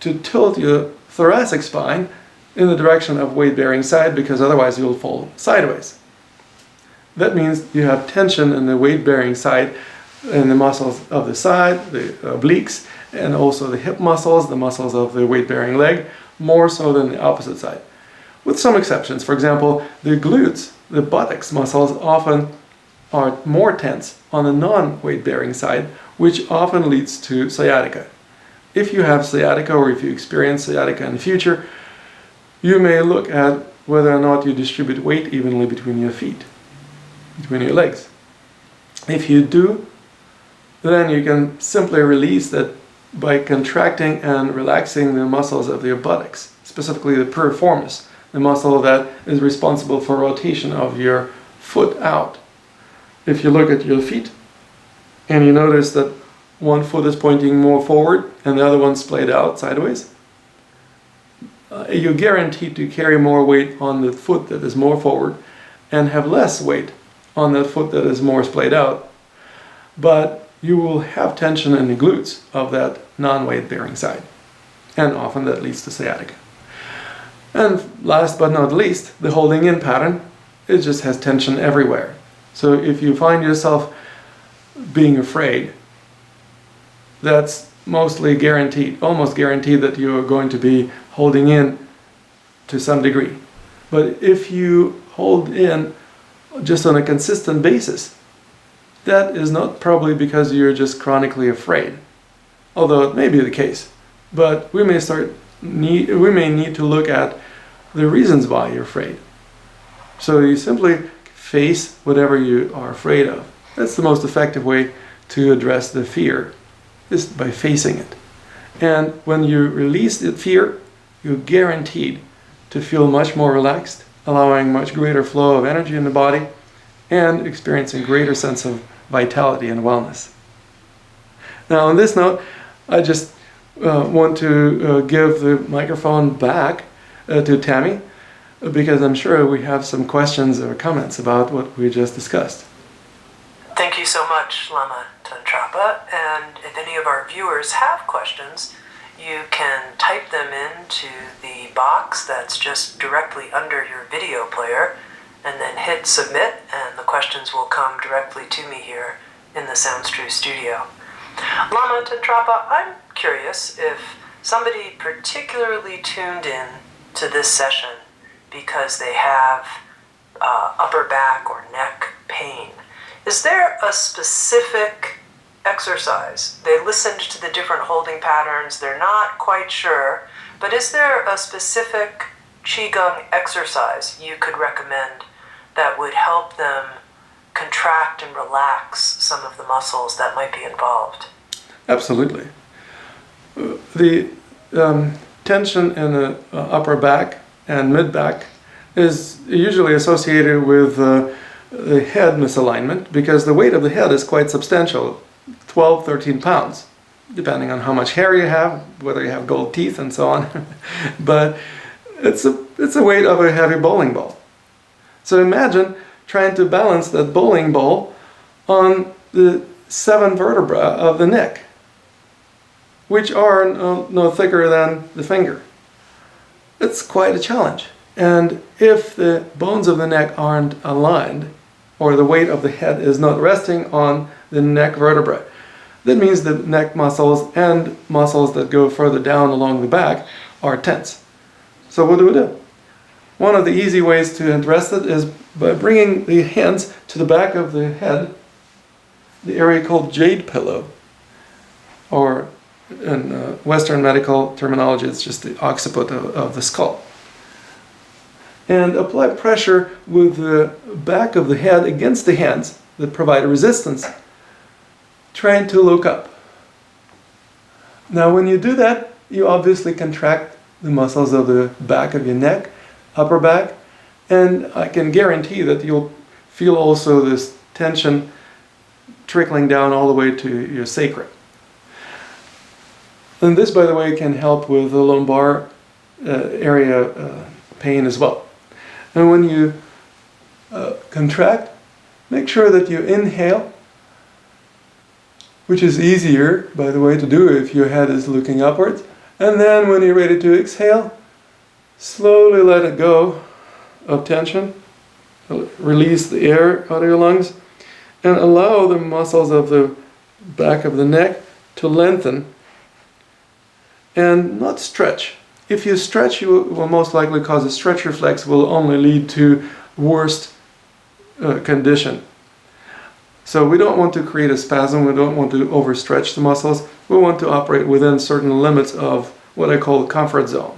to tilt your thoracic spine in the direction of weight-bearing side, because otherwise you'll fall sideways. That means you have tension in the weight-bearing side in the muscles of the side, the obliques, and also the hip muscles, the muscles of the weight-bearing leg, more so than the opposite side. With some exceptions. For example, the glutes, the buttocks muscles often are more tense on the non-weight-bearing side, which often leads to sciatica. If you have sciatica or if you experience sciatica in the future, you may look at whether or not you distribute weight evenly between your feet, between your legs. If you do, then you can simply release that by contracting and relaxing the muscles of your buttocks, specifically the piriformis, the muscle that is responsible for rotation of your foot out. If you look at your feet and you notice that one foot is pointing more forward and the other one's splayed out sideways, you're guaranteed to carry more weight on the foot that is more forward and have less weight on that foot that is more splayed out. But you will have tension in the glutes of that non-weight bearing side. And often that leads to sciatica. And last but not least, the holding in pattern, it just has tension everywhere. So if you find yourself being afraid, that's mostly guaranteed, almost guaranteed that you are going to be holding in to some degree. But if you hold in just on a consistent basis, that is not probably because you're just chronically afraid, although it may be the case. But we may need to look at the reasons why you're afraid. So you simply face whatever you are afraid of. That's the most effective way to address the fear, is by facing it. And when you release the fear, you're guaranteed to feel much more relaxed, allowing much greater flow of energy in the body, and experiencing greater sense of vitality and wellness. Now, on this note, I just want to give the microphone back to Tami, because I'm sure we have some questions or comments about what we just discussed.
Thank you so much, Lama Tantrapa. And if any of our viewers have questions, you can type them into the box that's just directly under your video player, and then hit submit, and the questions will come directly to me here in the Sounds True studio. Lama Tantrapa, I'm curious if somebody particularly tuned in to this session because they have upper back or neck pain. Is there a specific exercise? They listened to the different holding patterns, they're not quite sure, but is there a specific Qigong exercise you could recommend that would help them contract and relax some of the muscles that might be involved?
Absolutely. The tension in the upper back and mid-back is usually associated with the head misalignment, because the weight of the head is quite substantial, 12, 13 pounds, depending on how much hair you have, whether you have gold teeth and so on. But it's the weight of a heavy bowling ball. So imagine trying to balance that bowling ball on the 7 vertebrae of the neck, which are no thicker than the finger. It's quite a challenge. And if the bones of the neck aren't aligned, or the weight of the head is not resting on the neck vertebrae, that means the neck muscles and muscles that go further down along the back are tense. So what do? One of the easy ways to address it is by bringing the hands to the back of the head, the area called jade pillow, or in Western medical terminology, it's just the occiput of the skull. And apply pressure with the back of the head against the hands that provide resistance, trying to look up. Now when you do that, you obviously contract the muscles of the back of your neck, upper back, and I can guarantee that you'll feel also this tension trickling down all the way to your sacrum. And this, by the way, can help with the lumbar area pain as well. And when you contract, make sure that you inhale, which is easier, by the way, to do if your head is looking upwards. And then when you're ready to exhale, slowly let it go of tension. Release the air out of your lungs and allow the muscles of the back of the neck to lengthen and not stretch. If you stretch, you will most likely cause a stretch reflex, will only lead to worst condition. So we don't want to create a spasm, we don't want to overstretch the muscles, we want to operate within certain limits of what I call comfort zone.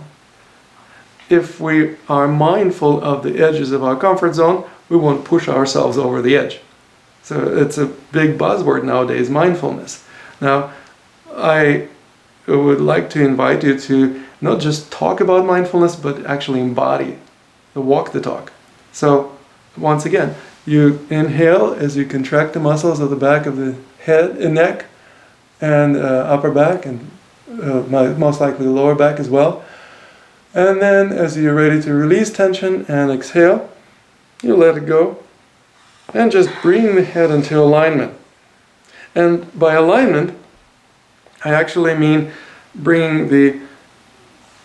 If we are mindful of the edges of our comfort zone, we won't push ourselves over the edge. So it's a big buzzword nowadays, mindfulness. Now, I would like to invite you to not just talk about mindfulness, but actually embody, walk the talk. So once again, you inhale as you contract the muscles of the back of the head and neck and upper back and most likely the lower back as well. And then as you're ready to release tension and exhale, you let it go and just bring the head into alignment. And by alignment, I actually mean bringing the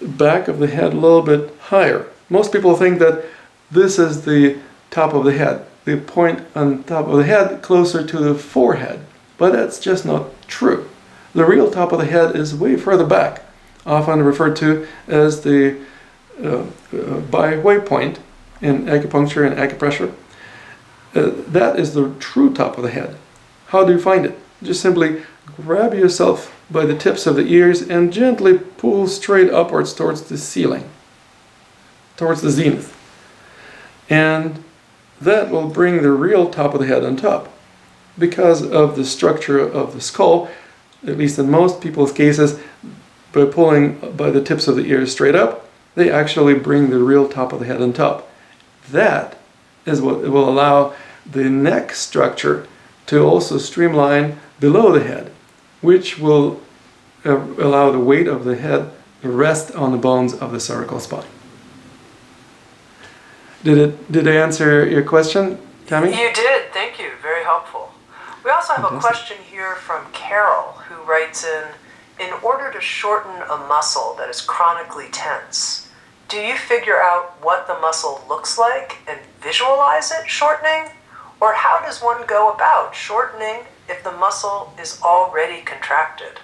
back of the head a little bit higher. Most people think that this is the top of the head, the point on top of the head closer to the forehead, but that's just not true. The real top of the head is way further back, often referred to as the by waypoint in acupuncture and acupressure. That is the true top of the head. How do you find it? Just simply grab yourself by the tips of the ears and gently pull straight upwards towards the ceiling, towards the zenith. And that will bring the real top of the head on top. Because of the structure of the skull, at least in most people's cases, by pulling by the tips of the ears straight up, they actually bring the real top of the head on top. That is what will allow the neck structure to also streamline below the head, which will allow the weight of the head to rest on the bones of the cervical spine. Did I answer your question, Tami?
You did, thank you, very helpful. We also have
Fantastic.
a question here from Carol, who writes in order to shorten a muscle that is chronically tense, do you figure out what the muscle looks like and visualize it shortening? Or how does one go about shortening if the muscle is already contracted?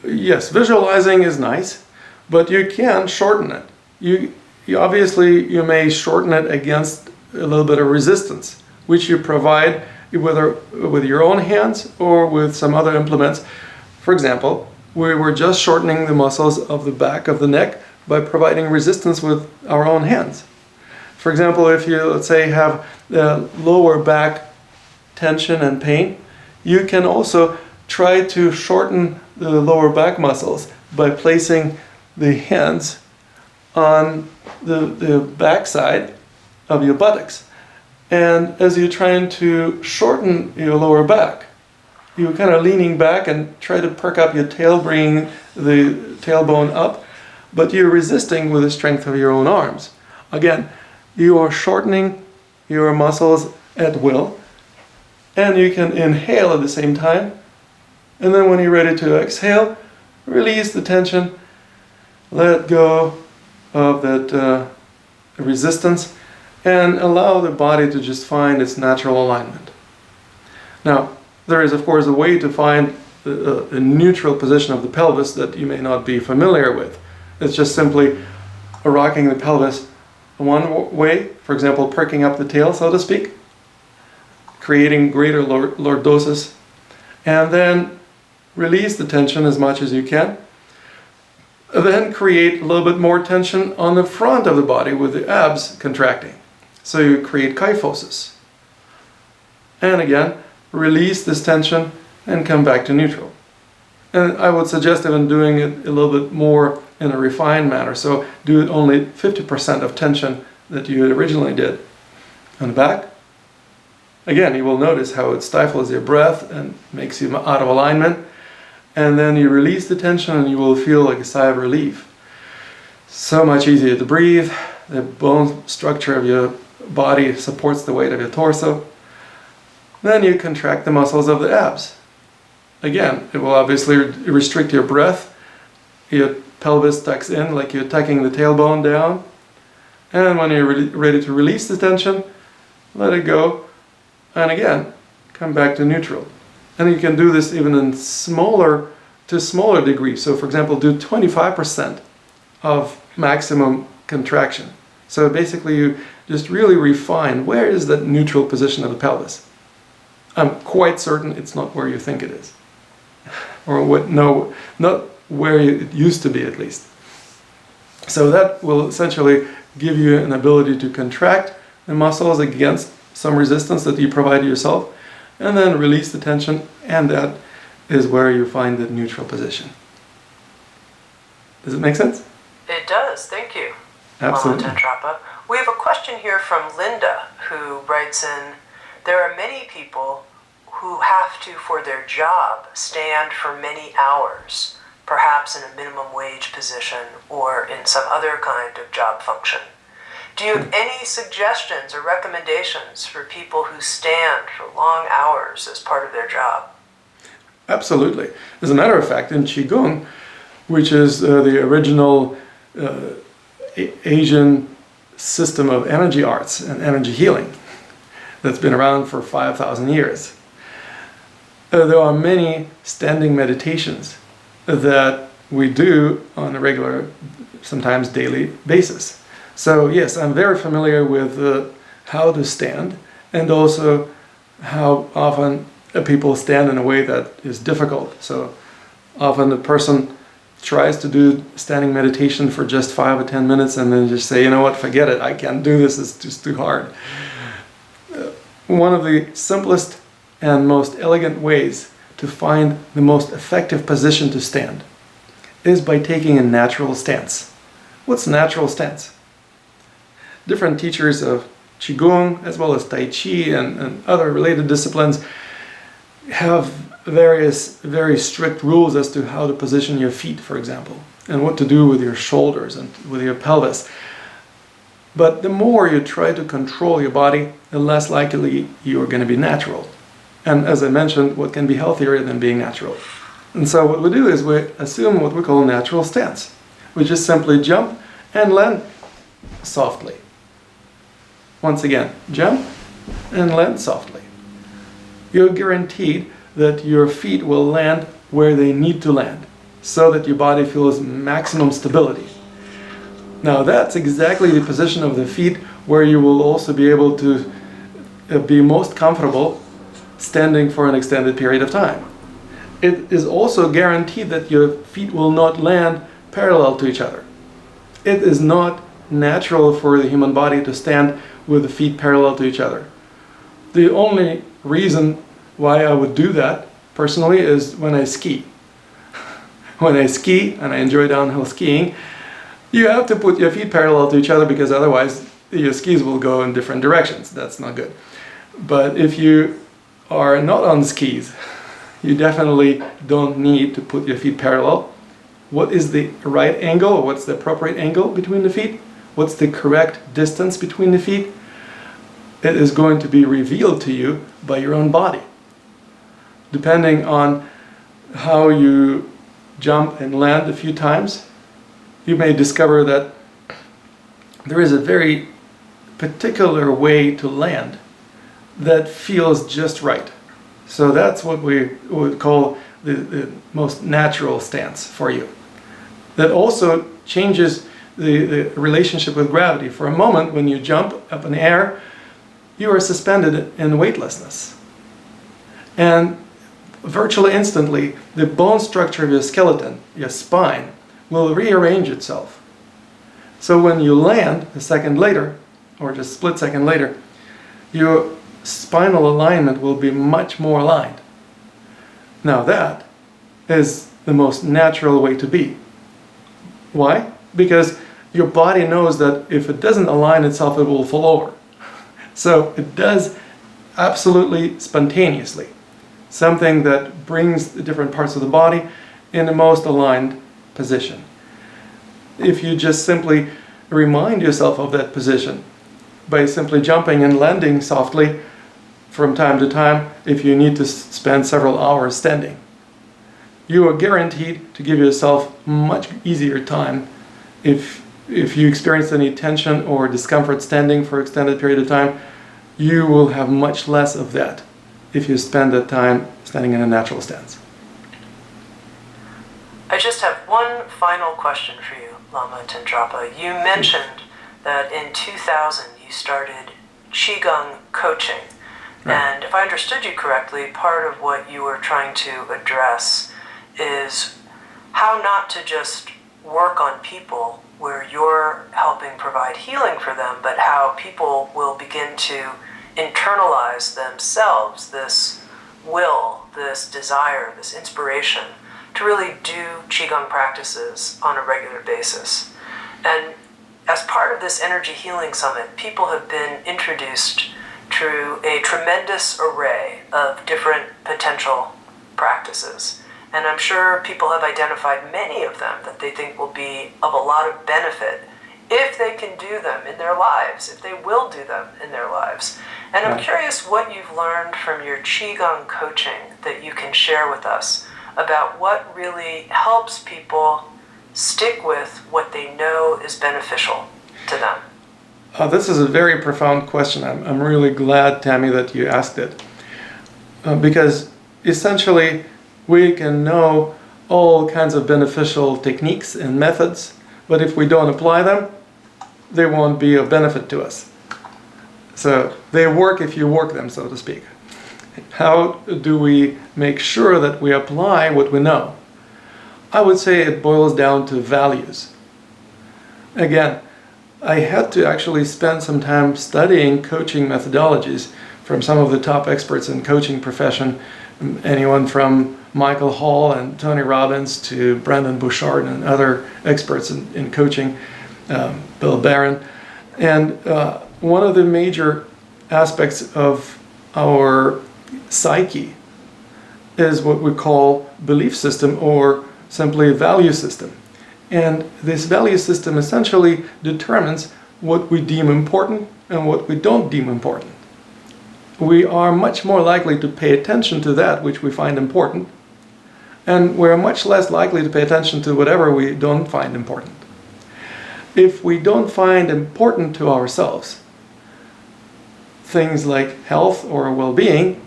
Yes, visualizing is nice, but you can shorten it. You obviously you may shorten it against a little bit of resistance, which you provide whether with your own hands or with some other implements. For example, we were just shortening the muscles of the back of the neck by providing resistance with our own hands. For example, if you, let's say, have lower back tension and pain, you can also try to shorten the lower back muscles by placing the hands on the back side of your buttocks. And as you're trying to shorten your lower back, you're kind of leaning back and try to perk up your tail, bringing the tailbone up, but you're resisting with the strength of your own arms. Again, you are shortening your muscles at will, and you can inhale at the same time. And then when you're ready to exhale, release the tension, let go of that resistance, and allow the body to just find its natural alignment. Now, there is of course a way to find a neutral position of the pelvis that you may not be familiar with. It's just simply rocking the pelvis one way, for example, perking up the tail, so to speak, creating greater lordosis, and then release the tension as much as you can. Then create a little bit more tension on the front of the body with the abs contracting. So you create kyphosis. And again, release this tension and come back to neutral. And I would suggest even doing it a little bit more in a refined manner. So do it only 50% of tension that you had originally did. On the back, again, you will notice how it stifles your breath and makes you out of alignment. And then you release the tension and you will feel like a sigh of relief. So much easier to breathe. The bone structure of your body supports the weight of your torso. Then you contract the muscles of the abs. Again, it will obviously restrict your breath. Your pelvis tucks in like you're tucking the tailbone down. And when you're ready to release the tension, let it go. And again, come back to neutral. And you can do this even in smaller degrees. So for example, do 25% of maximum contraction. So basically you just really refine where is that neutral position of the pelvis. I'm quite certain it's not where you think it is. Or not where it used to be at least. So that will essentially give you an ability to contract the muscles against some resistance that you provide yourself, and then release the tension, and that is where you find the neutral position. Does it make sense?
It does, thank you,
Absolutely.
Lama Tantrapa. We have a question here from Linda, who writes in, there are many people who have to, for their job, stand for many hours, perhaps in a minimum wage position or in some other kind of job function. Do you have any suggestions or recommendations for people who stand for long hours as part of their job?
Absolutely. As a matter of fact, in Qigong, which is the original Asian system of energy arts and energy healing that's been around for 5,000 years, there are many standing meditations that we do on a regular, sometimes daily basis. So yes, I'm very familiar with how to stand, and also how often people stand in a way that is difficult. So often the person tries to do standing meditation for just 5 or 10 minutes and then just say, you know what, forget it, I can't do this, it's just too hard. One of the simplest and most elegant ways to find the most effective position to stand is by taking a natural stance. What's natural stance? Different teachers of Qigong, as well as Tai Chi and other related disciplines, have various very strict rules as to how to position your feet, for example, and what to do with your shoulders and with your pelvis. But the more you try to control your body, the less likely you are going to be natural. And as I mentioned, what can be healthier than being natural? And so what we do is we assume what we call natural stance. We just simply jump and land softly. Once again, jump and land softly. You're guaranteed that your feet will land where they need to land, so that your body feels maximum stability. Now that's exactly the position of the feet where you will also be able to be most comfortable standing for an extended period of time. It is also guaranteed that your feet will not land parallel to each other. It is not natural for the human body to stand with the feet parallel to each other. The only reason why I would do that personally is when I ski. When I ski, and I enjoy downhill skiing, you have to put your feet parallel to each other because otherwise your skis will go in different directions. That's not good. But if you are not on skis, you definitely don't need to put your feet parallel. What is the right angle? What's the appropriate angle between the feet? What's the correct distance between the feet? It is going to be revealed to you by your own body. Depending on how you jump and land a few times, you may discover that there is a very particular way to land that feels just right. So that's what we would call the most natural stance for you. That also changes the relationship with gravity. For a moment, when you jump up in the air, you are suspended in weightlessness. And virtually instantly, the bone structure of your skeleton, your spine, will rearrange itself. So when you land a second later, or just a split second later, your spinal alignment will be much more aligned. Now that is the most natural way to be. Why? Because your body knows that if it doesn't align itself, it will fall over. So it does absolutely spontaneously. Something that brings the different parts of the body in the most aligned position. If you just simply remind yourself of that position by simply jumping and landing softly from time to time, if you need to spend several hours standing, you are guaranteed to give yourself much easier time. If you experience any tension or discomfort standing for an extended period of time, you will have much less of that if you spend that time standing in a natural stance.
I just have one final question for you, Lama Tantrapa. You mentioned that in 2000 you started Qigong coaching.
Right.
And if I understood you correctly, part of what you were trying to address is how not to just work on people where you're helping provide healing for them, but how people will begin to internalize themselves this will, this desire, this inspiration to really do Qigong practices on a regular basis. And as part of this Energy Healing Summit, people have been introduced to a tremendous array of different potential practices. And I'm sure people have identified many of them that they think will be of a lot of benefit if they can do them in their lives, if they will do them in their lives. And I'm curious what you've learned from your Qigong coaching that you can share with us about what really helps people stick with what they know is beneficial to them.
This is a very profound question. I'm really glad, Tami, that you asked it. Because essentially, we can know all kinds of beneficial techniques and methods, but if we don't apply them, they won't be of benefit to us. So they work if you work them, so to speak. How do we make sure that we apply what we know? I would say it boils down to values. Again, I had to actually spend some time studying coaching methodologies from some of the top experts in coaching profession, anyone from Michael Hall and Tony Robbins to Brendon Burchard and other experts in coaching, Bill Barron. And one of the major aspects of our psyche is what we call belief system, or simply value system. And this value system essentially determines what we deem important and what we don't deem important. We are much more likely to pay attention to that which we find important, and we're much less likely to pay attention to whatever we don't find important. If we don't find important to ourselves things like health or well-being,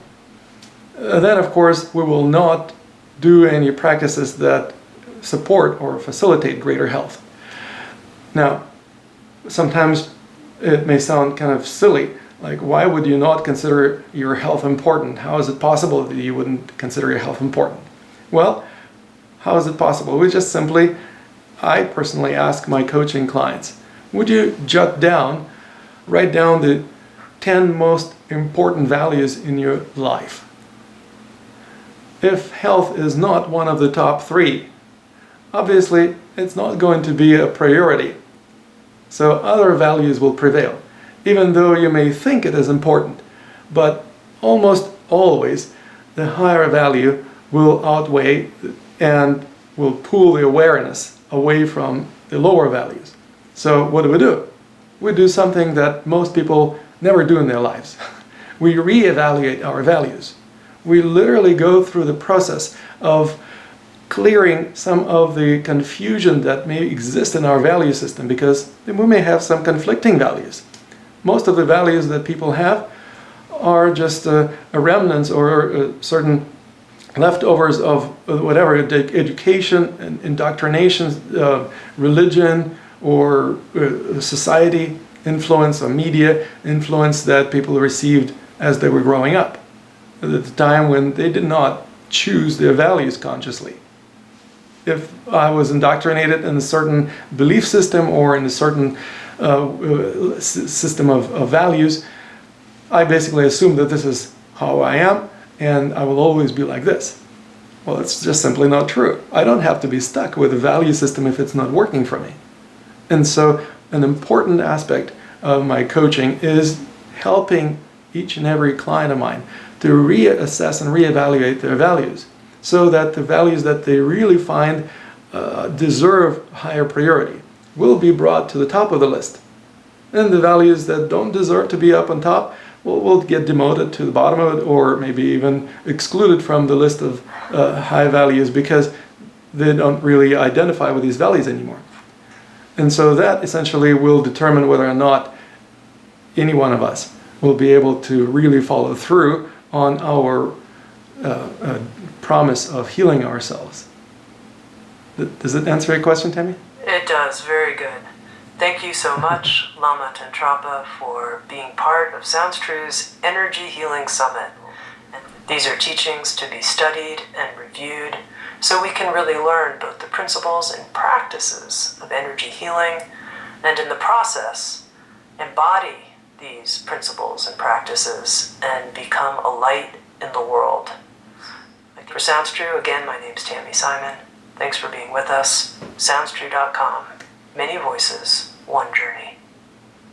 then of course we will not do any practices that support or facilitate greater health. Now, sometimes it may sound kind of silly, like why would you not consider your health important? How is it possible that you wouldn't consider your health important? Well, how is it possible? We just simply, I personally ask my coaching clients, would you write down the 10 most important values in your life? If health is not one of the top 3, obviously it's not going to be a priority. So other values will prevail, even though you may think it is important. But almost always the higher value will outweigh and will pull the awareness away from the lower values. So what do? We do something that most people never do in their lives. We reevaluate our values. We literally go through the process of clearing some of the confusion that may exist in our value system, because we may have some conflicting values. Most of the values that people have are just a remnants or certain leftovers of whatever, education and indoctrination, religion, or society influence or media influence that people received as they were growing up, at the time when they did not choose their values consciously. If I was indoctrinated in a certain belief system or in a certain system of values, I basically assume that this is how I am and I will always be like this. Well, it's just simply not true. I don't have to be stuck with a value system if it's not working for me. And so an important aspect of my coaching is helping each and every client of mine to reassess and reevaluate their values, so that the values that they really find deserve higher priority will be brought to the top of the list. And the values that don't deserve to be up on top will get demoted to the bottom of it, or maybe even excluded from the list of high values because they don't really identify with these values anymore. And so that essentially will determine whether or not any one of us will be able to really follow through on our promise of healing ourselves. Does it answer your question, Tami?
It does, very good. Thank you so much, Lama Tantrapa, for being part of Sounds True's Energy Healing Summit. And these are teachings to be studied and reviewed so we can really learn both the principles and practices of energy healing, and in the process, embody these principles and practices and become a light in the world. For Sounds True, again, my name's Tami Simon. Thanks for being with us. SoundsTrue.com. Many voices, one journey.